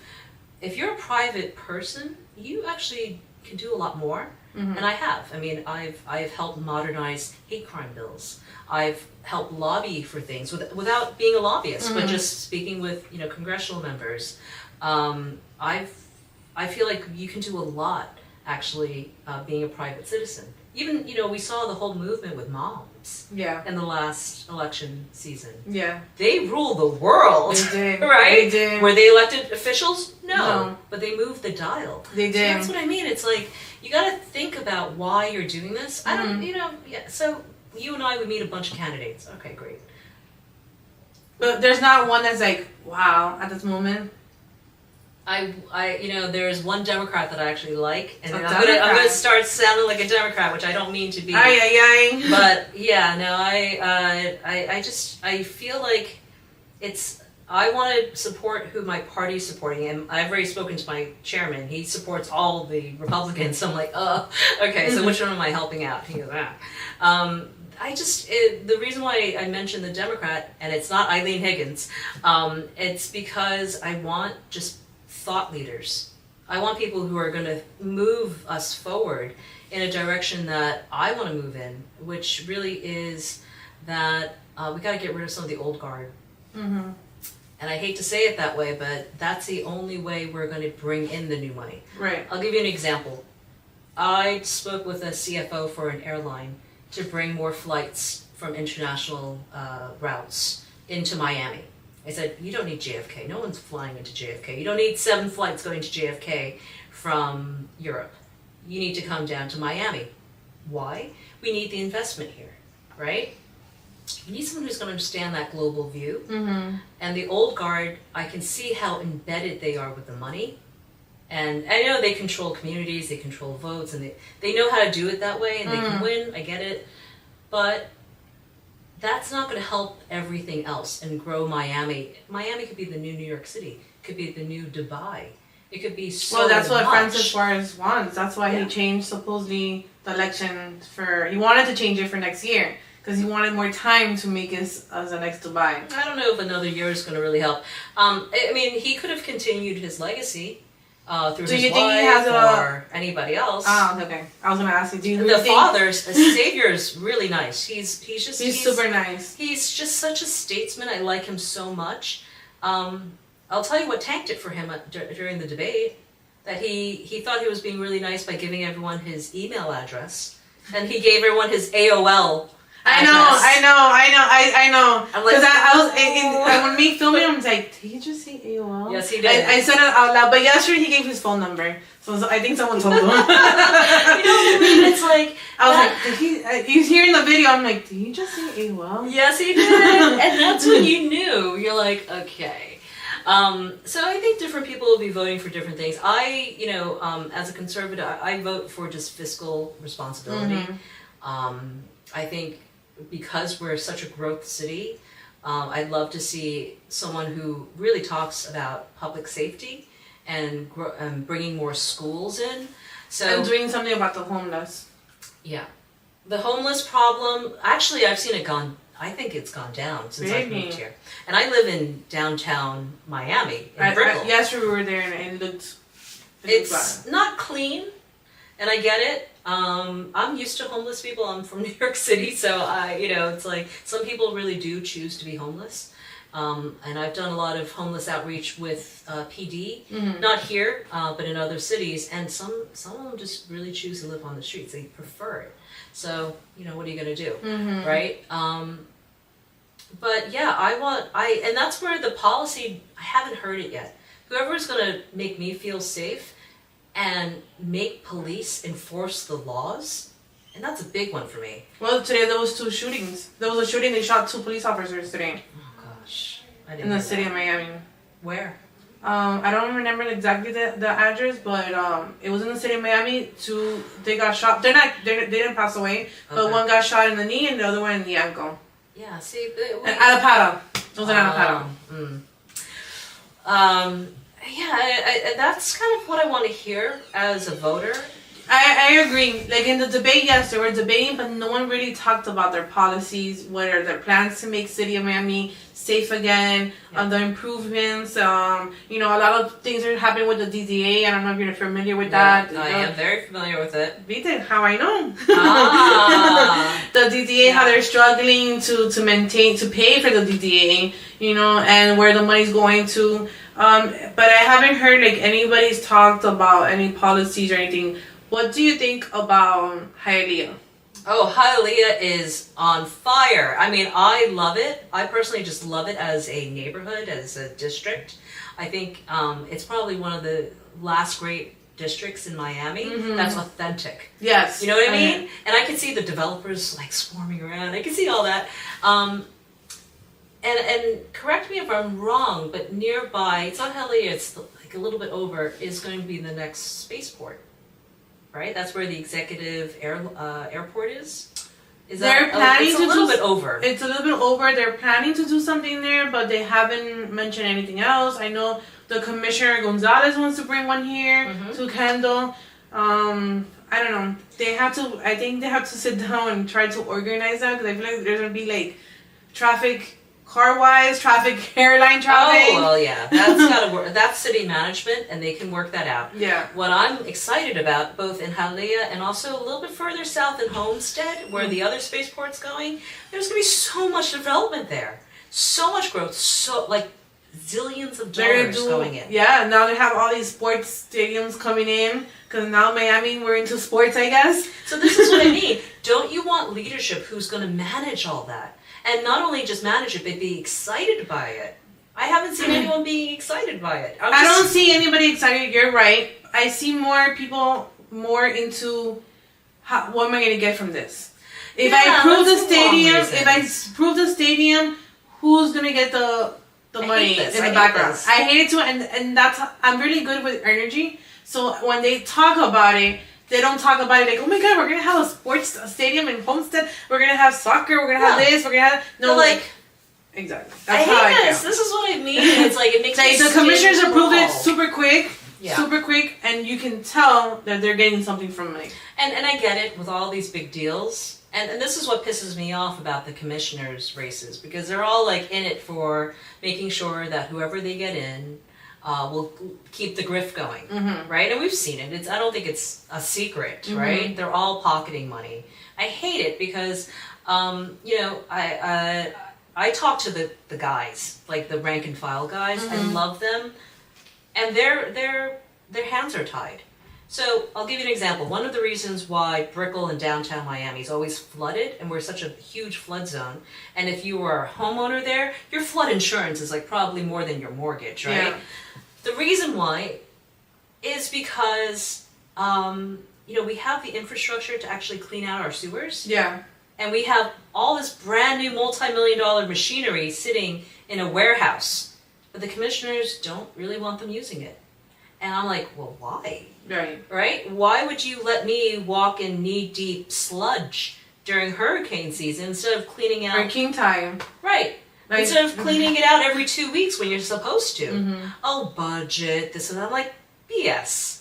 S3: If you're a private person, you actually can do a lot more. And I have. I mean, I've helped modernize hate crime bills. I've helped lobby for things without being a lobbyist, but just speaking with congressional members. I feel like you can do a lot actually being a private citizen. Even we saw the whole movement with moms.
S2: Yeah.
S3: In the last election season.
S2: Yeah.
S3: They rule the world.
S2: They did.
S3: Right?
S2: They did.
S3: Were they elected officials?
S2: No.
S3: But they moved the dial.
S2: They did.
S3: So that's what I mean. It's like you got to think about why you're doing this. I don't. So you and I would meet a bunch of candidates. Okay, great.
S2: But there's not one that's like, wow, at this moment.
S3: There's one Democrat that I actually like, and I'm
S2: Democrat.
S3: gonna start sounding like a Democrat, which I don't mean to be.
S2: Ay.
S3: But yeah, no, I feel like I want to support who my party's supporting, and I've already spoken to my chairman. He supports all the Republicans. So I'm like, okay, so which one am I helping out? He goes, the reason why I mentioned the Democrat, and it's not Eileen Higgins, it's because I want just thought leaders. I want people who are going to move us forward in a direction that I want to move in, which really is that we got to get rid of some of the old guard. And I hate to say it that way, but that's the only way we're going to bring in the new money.
S2: Right.
S3: I'll give you an example. I spoke with a CFO for an airline to bring more flights from international routes into Miami. I said, you don't need JFK. No one's flying into JFK. You don't need 7 flights going to JFK from Europe. You need to come down to Miami. Why? We need the investment here, right? You need someone who's going to understand that global view. And the old guard, I can see how embedded they are with the money. And I know they control communities, they control votes, and they know how to do it that way, and they can win, I get it. But that's not going to help everything else and grow Miami. Miami could be the new New York City. It could be the new Dubai. It could be so much.
S2: Well, that's what Francis Suarez wants. That's why he changed, supposedly, the election he wanted to change it for next year. Because he wanted more time to make us as the next Dubai.
S3: I don't know if another year is going to really help. I mean, he could have continued his legacy through his wife or anybody else.
S2: Oh, okay. I was going to ask you,
S3: the father's Savior's really nice. He's
S2: super nice.
S3: He's just such a statesman. I like him so much. I'll tell you what tanked it for him during the debate. That he thought he was being really nice by giving everyone his email address, and he gave everyone his AOL.
S2: I know.
S3: I'm like,
S2: because I was when me filming, I was like, did he just say AOL?
S3: Yes, he did.
S2: I said it out loud, but yesterday he gave his phone number, so I think someone told him.
S3: It's like
S2: I was like, did he? He's hearing the video. I'm like, did he just say AOL?
S3: Yes, he did, and that's when you knew. You're like, okay. So I think different people will be voting for different things. As a conservative, I vote for just fiscal responsibility. I think because we're such a growth city, I'd love to see someone who really talks about public safety and bringing more schools in.
S2: And doing something about the homeless. Yeah.
S3: The homeless problem, actually I've seen it I think it's gone down since I've moved here. And I live in downtown Miami, in Brickell.
S2: Yesterday we were there and it looked
S3: it's not clean. And I get it. I'm used to homeless people. I'm from New York City, so it's like some people really do choose to be homeless. And I've done a lot of homeless outreach with PD, not here, but in other cities. And some of them just really choose to live on the streets. They prefer it. So what are you gonna do, right? But yeah, and that's where the policy. I haven't heard it yet. Whoever's gonna make me feel safe and make police enforce the laws, and that's a big one for me.
S2: Well, today there was 2 shootings. There was a shooting. They shot 2 police officers today.
S3: Oh gosh, I didn't
S2: in the
S3: know
S2: city
S3: that.
S2: of Miami.
S3: Where?
S2: I don't remember exactly the address, but it was in the city of Miami. 2 they got shot. They didn't pass away, but
S3: Okay.
S2: one got shot in the knee and the other one in the ankle.
S3: Yeah. See,
S2: And Alapata. It was in Alapata.
S3: Yeah, that's kind of what I want to hear as a voter.
S2: I agree. Like in the debate, yes, they were debating, but no one really talked about their policies, what are their plans to make City of Miami safe again, the improvements. A lot of things are happening with the DDA. I don't know if you're familiar with that.
S3: I am very familiar with it.
S2: Vite, how I know.
S3: Ah.
S2: The DDA, how they're struggling to pay for the DDA, and where the money's going to. But I haven't heard like anybody's talked about any policies or anything. What do you think about Hialeah?
S3: Oh, Hialeah is on fire. I mean, I love it. I personally just love it as a neighborhood, as a district. I think it's probably one of the last great districts in Miami that's authentic.
S2: Yes.
S3: You know what I mean? And I can see the developers like swarming around. I can see all that. And correct me if I'm wrong, but nearby, it's not Hialeah, it's like a little bit over, is going to be the next spaceport. Right? That's where the executive airport is.
S2: They're planning
S3: it's
S2: to
S3: a little
S2: do,
S3: bit over.
S2: It's a little bit over. They're planning to do something there, but they haven't mentioned anything else. I know the Commissioner Gonzalez wants to bring one here to Kendall. I don't know. I think they have to sit down and try to organize that, because I feel like there's going to be like traffic, car-wise, traffic, airline traffic.
S3: Oh, well, yeah. That's got to work. That's city management, and they can work that out.
S2: Yeah.
S3: What I'm excited about, both in Hialeah and also a little bit further south in Homestead, where the other spaceport's going, there's going to be so much development there. So much growth. So, like, zillions of dollars going in.
S2: Yeah, now they have all these sports stadiums coming in, because now Miami, we're into sports, I guess.
S3: So this is what I mean. Don't you want leadership who's going to manage all that? And not only just manage it, but be excited by it. I haven't seen anyone being excited by it.
S2: I don't see anybody excited. You're right. I see more people more into what am I going to get from this? If I approve the stadium, who's going to get the money in the background? I hate it too, and I'm really good with energy. So when they talk about it, they don't talk about it like, oh my god, we're going to have a sports stadium in Homestead. We're going to have soccer. We're going to have this. We're going to have... No,
S3: like...
S2: Exactly.
S3: That's how I feel. This is what I mean. It's like, it makes me
S2: the commissioners approved it super quick, and you can tell that they're getting something from it.
S3: And I get it with all these big deals. And this is what pisses me off about the commissioners' races, because they're all like in it for making sure that whoever they get in will keep the grift going, right? And we've seen it. I don't think it's a secret, right? They're all pocketing money. I hate it because, I talk to the guys, like the rank and file guys. I love them, and their hands are tied. So I'll give you an example. One of the reasons why Brickell and downtown Miami is always flooded, and we're such a huge flood zone, and if you are a homeowner there, your flood insurance is like probably more than your mortgage, right?
S2: Yeah.
S3: The reason why is because we have the infrastructure to actually clean out our sewers.
S2: Yeah.
S3: And we have all this brand new multi-million-dollar machinery sitting in a warehouse, but the commissioners don't really want them using it. And I'm like, well, why? Right? Why would you let me walk in knee-deep sludge during hurricane season instead of cleaning out...
S2: Or king time.
S3: Right. Instead of cleaning it out every 2 weeks when you're supposed to. Oh, budget, this and that. I'm like, BS.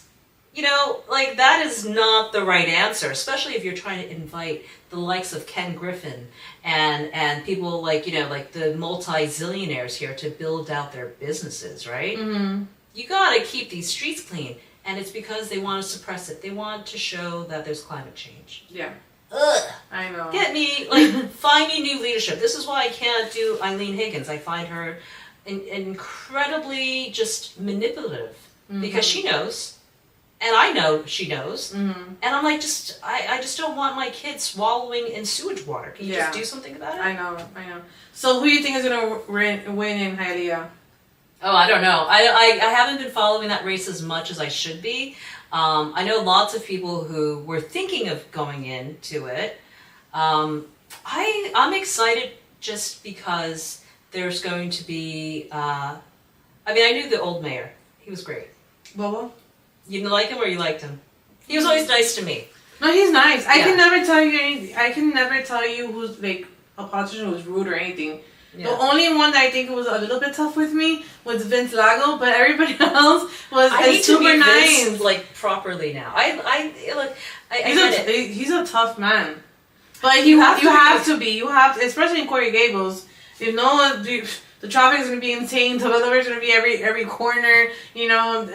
S3: That is not the right answer, especially if you're trying to invite the likes of Ken Griffin and people like the multi-zillionaires here to build out their businesses, right? You gotta keep these streets clean. And it's because they want to suppress it. They want to show that there's climate change.
S2: Yeah.
S3: Ugh.
S2: I know.
S3: Get me, find me new leadership. This is why I can't do Eileen Higgins. I find her incredibly just manipulative because she knows, and I know she knows, and I'm like, I just don't want my kids swallowing in sewage water. Can you just do something about it?
S2: I know. So who do you think is gonna win in Hialeah?
S3: Oh, I don't know. I haven't been following that race as much as I should be. I know lots of people who were thinking of going into it. I'm excited just because there's going to be, I knew the old mayor. He was great.
S2: Bobo?
S3: You didn't like him or you liked him? He was always nice to me.
S2: No, he's nice. I can never tell you anything. I can never tell you who's like a politician who's rude or anything. Yeah. The only one that I think was a little bit tough with me was Vince Lago, but everybody else was super nice.
S3: Vince, like properly now.
S2: He's a tough man, but you have to be, especially in Coral Gables. You know, the traffic is going to be insane. The weather is going to be every corner. You know,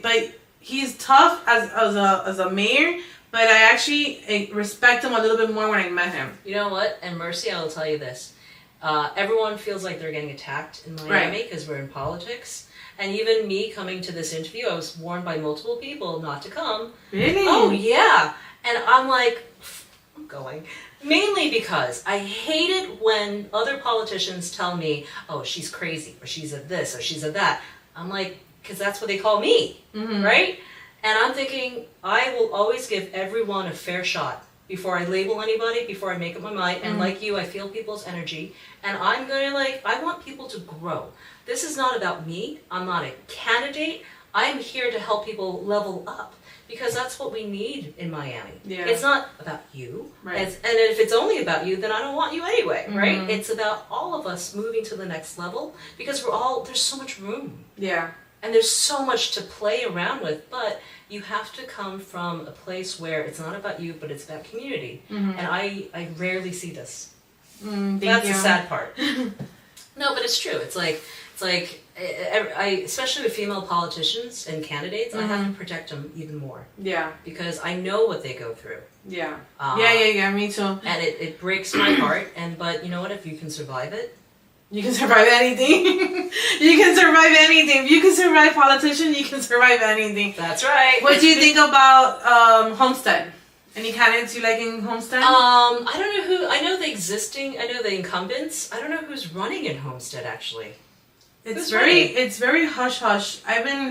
S2: but he's tough as a mayor. But I actually respect him a little bit more when I met him.
S3: You know what? And Mercy, I will tell you this. Everyone feels like they're getting attacked in Miami because we're in politics. And even me coming to this interview, I was warned by multiple people not to come.
S2: Really?
S3: Oh, yeah. And I'm like, I'm going. Mainly because I hate it when other politicians tell me, oh, she's crazy, or she's a this, or she's a that. I'm like, because that's what they call me, right? And I'm thinking, I will always give everyone a fair shot before I label anybody, before I make up my mind. And like you, I feel people's energy. And I'm going to I want people to grow. This is not about me. I'm not a candidate. I'm here to help people level up. Because that's what we need in Miami. Yeah. It's not about you. Right. And if it's only about you, then I don't want you anyway, right? It's about all of us moving to the next level. Because there's so much room.
S2: Yeah.
S3: And there's so much to play around with, but you have to come from a place where it's not about you, but it's about community. And I rarely see this. That's the sad part. No, but it's true. It's like, especially with female politicians and candidates, I have to protect them even more. Yeah. Because I know what they go through. Yeah. Me too. And it breaks my heart. But you know what? If you can survive it,
S2: you can survive anything. You can survive anything. If you can survive politician, you can survive anything.
S3: That's right.
S2: What do you think about Homestead? Any candidates you like in Homestead?
S3: I don't know who. I know the incumbents. I don't know who's running in Homestead actually.
S2: It's very hush hush. I've been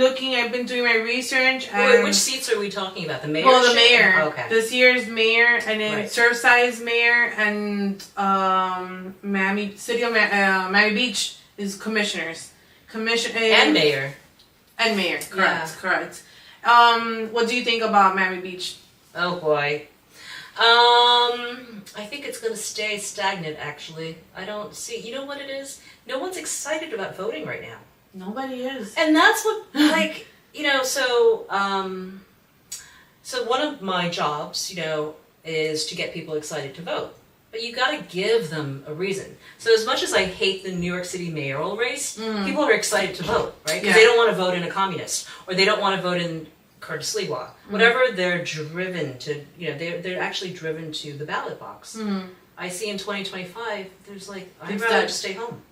S2: doing my research. And
S3: wait, which seats are we talking about? The mayor?
S2: Well, the mayor.
S3: Oh, okay.
S2: This year's mayor, and then Surfside's mayor, and Miami Beach is commissioners. And
S3: mayor.
S2: And mayor. Correct. What do you think about Miami Beach?
S3: Oh boy. I think it's going to stay stagnant, actually. I don't see... You know what it is? No one's excited about voting right now.
S2: Nobody is.
S3: And that's what, so one of my jobs, is to get people excited to vote. But you got to give them a reason. So as much as I hate the New York City mayoral race, people are excited to vote, right? Because they don't want to vote in a communist, or they don't want to vote in Curtis Lewa. Whatever they're driven to, they're actually driven to the ballot box. I see in 2025, there's I'd rather just stay home.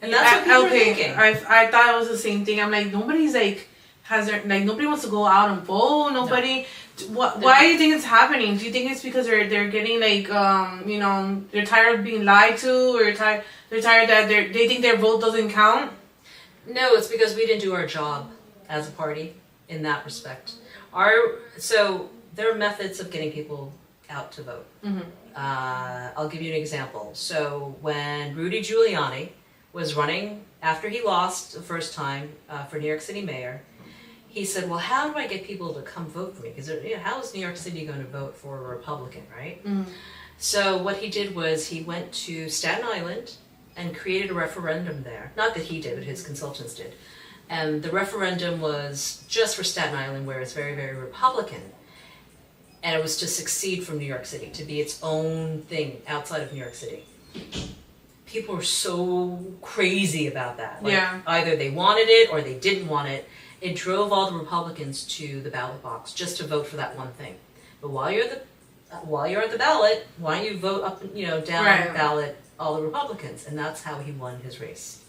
S3: And that's what people are thinking.
S2: I thought it was the same thing. I'm like, nobody's nobody wants to go out and vote. Nobody. No. Why do you think it's happening? Do you think it's because they're getting they're tired of being lied to, or they're tired that they think their vote doesn't count?
S3: No, it's because we didn't do our job as a party in that respect. So there are methods of getting people out to vote. I'll give you an example. So when Rudy Giuliani was running after he lost the first time for New York City mayor, he said, well, how do I get people to come vote for me? Because how is New York City going to vote for a Republican, right? So what he did was he went to Staten Island and created a referendum there. Not that he did, but his consultants did. And the referendum was just for Staten Island, where it's very, very Republican. And it was to succeed from New York City, to be its own thing outside of New York City. People were so crazy about that. Either they wanted it or they didn't want it. it drove all the Republicans to the ballot box just to vote for that one thing. But while you're at the ballot, why don't you vote up, down
S2: Right.
S3: the ballot all the Republicans? And that's how he won his race.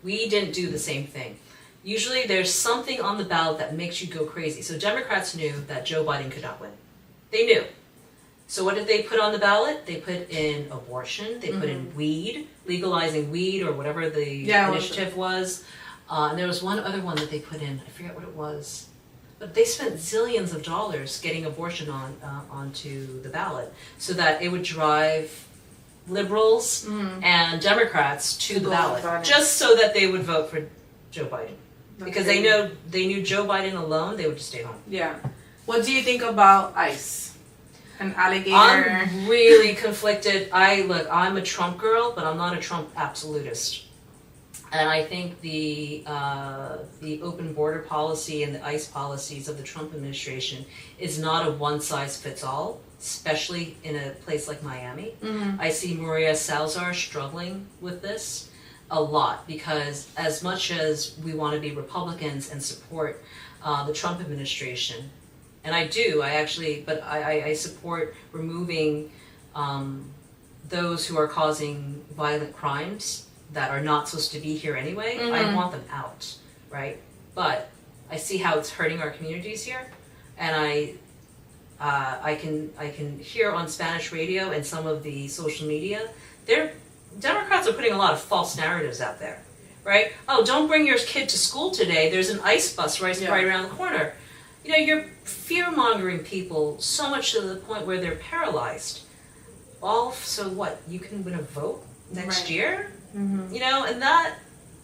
S3: We didn't do the same thing. Usually there's something on the ballot that makes you go crazy. So Democrats knew that Joe Biden could not win. They knew. So what did they put on the ballot? They put in abortion, they put in weed, legalizing weed or whatever the initiative was. And there was one other one that they put in, I forget what it was. But they spent zillions of dollars getting abortion onto the ballot so that it would drive liberals and Democrats to the ballot, just so that they would vote for Joe Biden. Because they knew Joe Biden alone, they would just stay home.
S2: Yeah. What do you think about ICE? An alligator.
S3: I'm really conflicted. I'm a Trump girl, but I'm not a Trump absolutist. And I think the open border policy and the ICE policies of the Trump administration is not a one-size-fits-all, especially in a place like Miami. I see Maria Salazar struggling with this a lot because as much as we want to be Republicans and support the Trump administration, and I support removing those who are causing violent crimes that are not supposed to be here anyway. I want them out, right? But I see how it's hurting our communities here, and I can hear on Spanish radio and some of the social media, Democrats are putting a lot of false narratives out there, right? Oh, don't bring your kid to school today. There's an ICE bus right around the corner. You're fear-mongering people so much to the point where they're paralyzed. So what? You can win a vote next year? And that,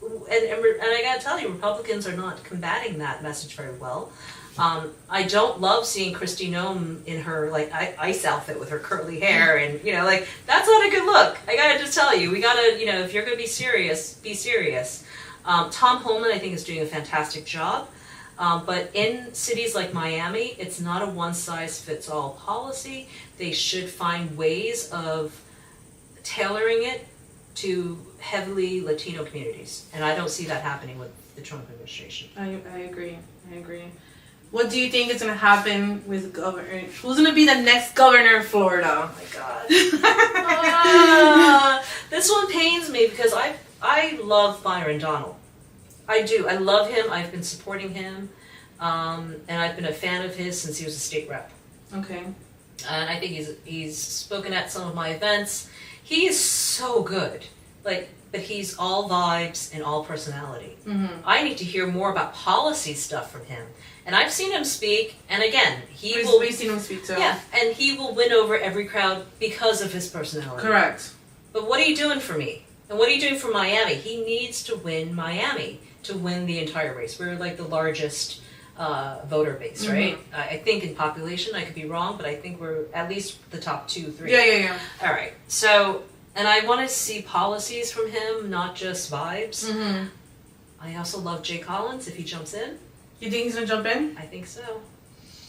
S3: and I gotta tell you, Republicans are not combating that message very well. I don't love seeing Kristi Noem in her ICE outfit with her curly hair, and that's not a good look. I gotta just tell you, we gotta, if you're gonna be serious, be serious. Tom Homan, I think, is doing a fantastic job. But in cities like Miami, it's not a one-size-fits-all policy. They should find ways of tailoring it to heavily Latino communities. And I don't see that happening with the Trump administration.
S2: I agree. What do you think is going to happen with governor? Who's going to be the next governor of Florida?
S3: Oh my God. This one pains me because I love Byron Donald. I do. I love him. I've been supporting him. And I've been a fan of his since he was a state rep.
S2: Okay.
S3: And I think he's spoken at some of my events. He is so good. But he's all vibes and all personality. I need to hear more about policy stuff from him. And I've seen him speak, and again, we've
S2: seen him speak too.
S3: Yeah, and he will win over every crowd because of his personality.
S2: Correct.
S3: But what are you doing for me? And what are you doing for Miami? He needs to win Miami to win the entire race. We're the largest voter base, right? I think in population, I could be wrong, but I think we're at least the top 2, 3.
S2: Yeah.
S3: All right. So, and I want to see policies from him, not just vibes. I also love Jay Collins if he jumps in.
S2: You think he's going to jump in?
S3: I think so.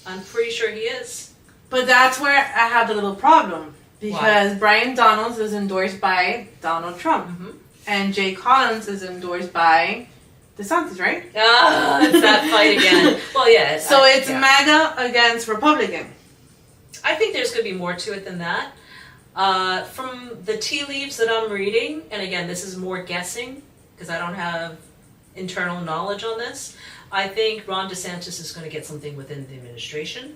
S3: I'm pretty sure he is.
S2: But that's where I have the little problem. Because Brian Donalds is endorsed by Donald Trump. And Jay Collins is endorsed by DeSantis, right?
S3: It's that fight again. Well, yeah.
S2: So it's MAGA against Republican.
S3: I think there's going to be more to it than that. From the tea leaves that I'm reading, and again, this is more guessing, because I don't have internal knowledge on this, I think Ron DeSantis is going to get something within the administration.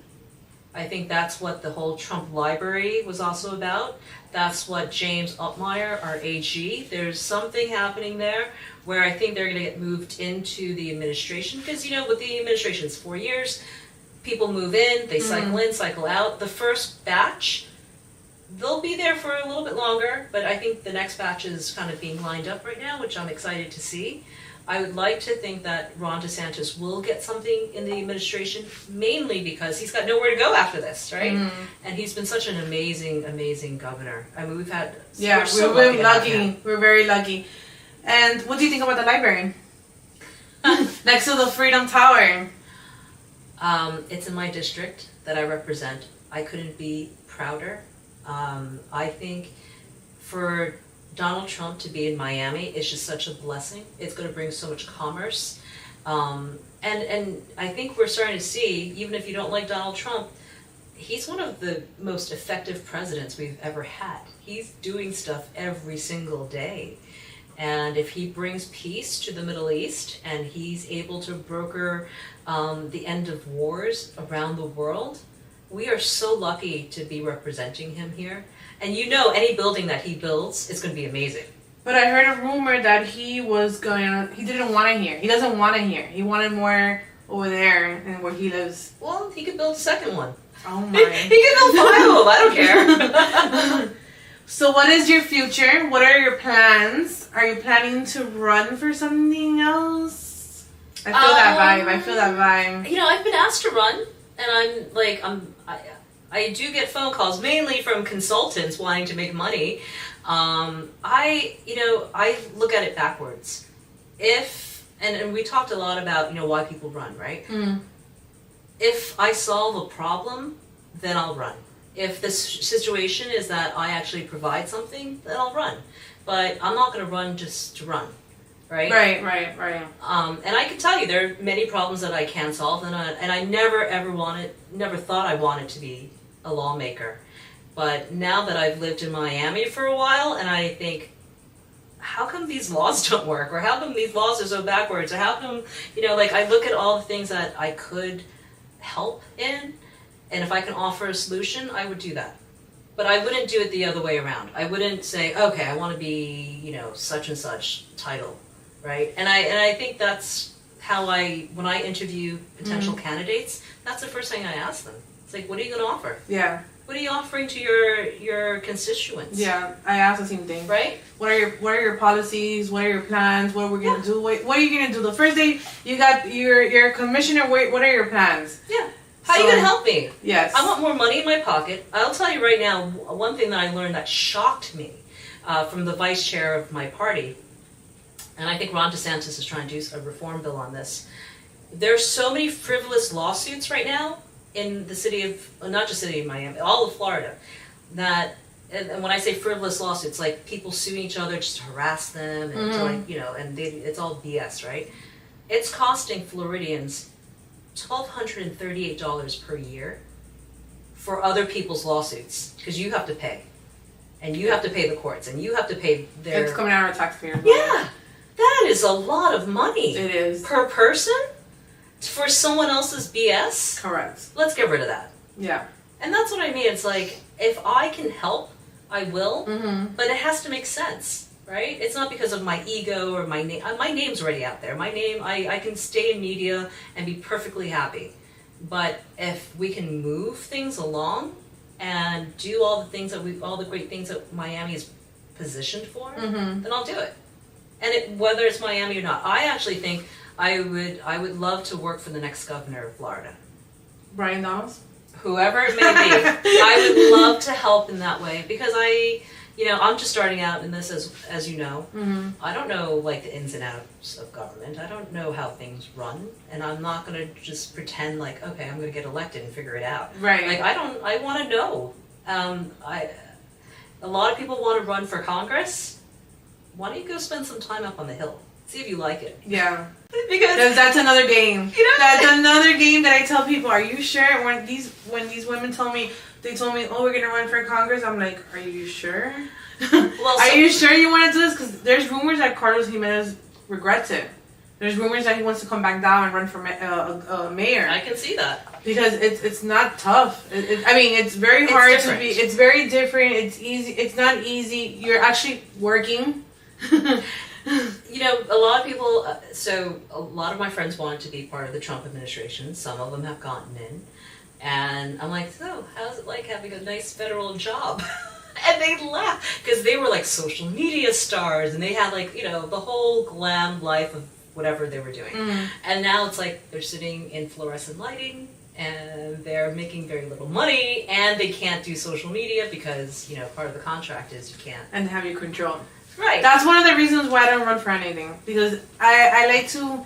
S3: I think that's what the whole Trump library was also about. That's what James Altmaier, our AG, there's something happening there where I think they're going to get moved into the administration. Because, with the administration, it's 4 years. People move in, they cycle in, cycle out. The first batch, they'll be there for a little bit longer, but I think the next batch is kind of being lined up right now, which I'm excited to see. I would like to think that Ron DeSantis will get something in the administration, mainly because he's got nowhere to go after this, right? And he's been such an amazing, amazing governor. I mean, we've had...
S2: Yeah, we're lucky. We're very lucky. And what do you think about the library? Next to the Freedom Tower.
S3: It's in my district that I represent. I couldn't be prouder. I think for Donald Trump to be in Miami is just such a blessing. It's going to bring so much commerce. And I think we're starting to see, even if you don't like Donald Trump, he's one of the most effective presidents we've ever had. He's doing stuff every single day. And if he brings peace to the Middle East and he's able to broker the end of wars around the world, we are so lucky to be representing him here. And you know, any building that he builds is going to be amazing.
S2: But I heard a rumor that he didn't want it here. He doesn't want it here. He wanted more over there and where he lives.
S3: Well, he could build a second one.
S2: Oh my.
S3: He can build 5 of them, I don't care.
S2: So what is your future? What are your plans? Are you planning to run for something else? I feel that vibe.
S3: You know, I've been asked to run, and I do get phone calls, mainly from consultants wanting to make money. I look at it backwards. And we talked a lot about, why people run, right?
S2: Mm.
S3: If I solve a problem, then I'll run. If the situation is that I actually provide something, then I'll run. But I'm not going to run just to run, right?
S2: Right.
S3: And I can tell you there are many problems that I can solve, and I never thought I wanted to be a lawmaker. But now that I've lived in Miami for a while, and I think, how come these laws don't work? Or how come these laws are so backwards? Or how come, I look at all the things that I could help in, and if I can offer a solution, I would do that. But I wouldn't do it the other way around. I wouldn't say, okay, I want to be, such and such title, right? And I think that's how when I interview potential candidates, that's the first thing I ask them. It's like, what are you going to offer?
S2: Yeah.
S3: What are you offering to your constituents?
S2: Yeah, I asked the same thing.
S3: Right?
S2: What are your policies? What are your plans? What are we gonna do? What are you gonna do? The first day you got your commissioner. What are your plans?
S3: Yeah. How are you gonna help me?
S2: Yes.
S3: I want more money in my pocket. I'll tell you right now, one thing that I learned that shocked me from the vice chair of my party, and I think Ron DeSantis is trying to do a reform bill on this. There's so many frivolous lawsuits right now in the city of, not just city of Miami, all of Florida, that, and when I say frivolous lawsuits, like people suing each other just to harass them, and it's all BS, right? It's costing Floridians $1,238 per year for other people's lawsuits, because you have to pay, and you have to pay the courts, and you have to pay their...
S2: It's coming out of our taxpayers' money.
S3: Yeah, that is a lot of money.
S2: It is.
S3: Per person? For someone else's BS?
S2: Correct.
S3: Let's get rid of that.
S2: Yeah.
S3: And that's what I mean. It's like, if I can help, I will,
S2: Mm-hmm.
S3: but it has to make sense, right? It's not because of my ego or my name. My name's already out there. My name, I can stay in media and be perfectly happy. But if we can move things along and do all the great things that Miami is positioned for,
S2: Mm-hmm.
S3: then I'll do it. And whether it's Miami or not, I actually think I would love to work for the next governor of Florida.
S2: Brian Donalds?
S3: Whoever it may be. I would love to help in that way, because I'm just starting out in this, as you know.
S2: Mm-hmm.
S3: I don't know the ins and outs of government. I don't know how things run, and I'm not going to just pretend like, okay, I'm going to get elected and figure it out.
S2: Right.
S3: I want to know. A lot of people want to run for Congress. Why don't you go spend some time up on the Hill? See if you like it.
S2: Yeah.
S3: Because
S2: that's another game.
S3: You know?
S2: That's another game that I tell people, are you sure? When these women told me, oh, we're going to run for Congress, I'm like, are you sure? Are you sure you want to do this? Because there's rumors that Carlos Jimenez regrets it. There's rumors that he wants to come back down and run for mayor.
S3: I can see that.
S2: Because it's not tough. It's very hard
S3: different.
S2: to be. It's very different. It's easy. It's not easy. You're actually working.
S3: A lot of people, a lot of my friends wanted to be part of the Trump administration. Some of them have gotten in. And I'm like, so how's it like having a nice federal job? And they laugh, because they were social media stars, and they had the whole glam life of whatever they were doing.
S2: Mm.
S3: And now it's they're sitting in fluorescent lighting, and they're making very little money, and they can't do social media because, part of the contract is you can't.
S2: And have you control.
S3: Right.
S2: That's one of the reasons why I don't run for anything. Because I like to,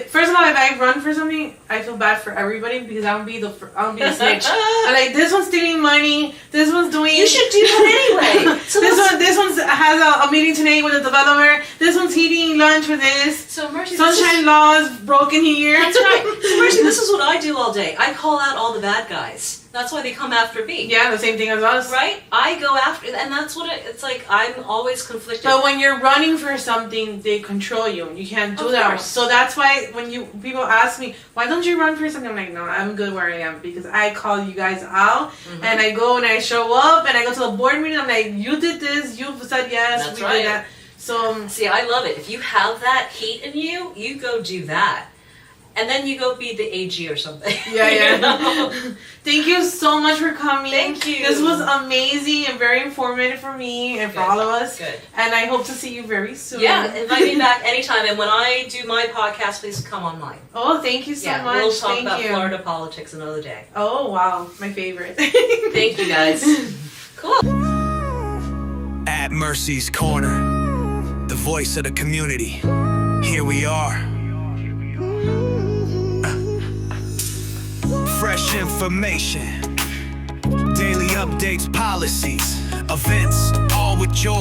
S2: first of all, if I run for something, I I feel bad for everybody because I don't be the snitch. I'm like, this one's stealing money. This one's doing.
S3: You should do that anyway. So
S2: this one has a meeting today with a developer. This one's eating lunch with this.
S3: So Mercy,
S2: Sunshine laws broken here.
S3: That's right. So Mercy, this is what I do all day. I call out all the bad guys. That's why they come after me.
S2: Yeah, the same thing as us.
S3: Right? I go after, and that's what it's like. I'm always conflicted.
S2: But when you're running for something, they control you. You can't do that.
S3: Course.
S2: So that's why when people ask me, why don't you run for something? I'm like, no, I'm good where I am because I call you guys out and I go and I show up and I go to the board meeting. I'm like, you did this. You said yes.
S3: That's
S2: we
S3: right.
S2: did that. So
S3: see, I love it. If you have that heat in you, you go do that. And then you go be the AG or something.
S2: Yeah.
S3: You know?
S2: Thank you so much for coming.
S3: Thank you.
S2: This was amazing and very informative for me and for all of us.
S3: Good.
S2: And I hope to see you very soon.
S3: Yeah, invite me back anytime. And when I do my podcast, please come online.
S2: Oh, thank you so much.
S3: We'll talk
S2: Thank
S3: about
S2: you.
S3: Florida politics another day.
S2: Oh, wow. My favorite.
S3: Thank you, guys. Cool.
S1: At Mercy's Corner, the voice of the community. Here we are. Fresh information, daily updates, policies, events, all with joy.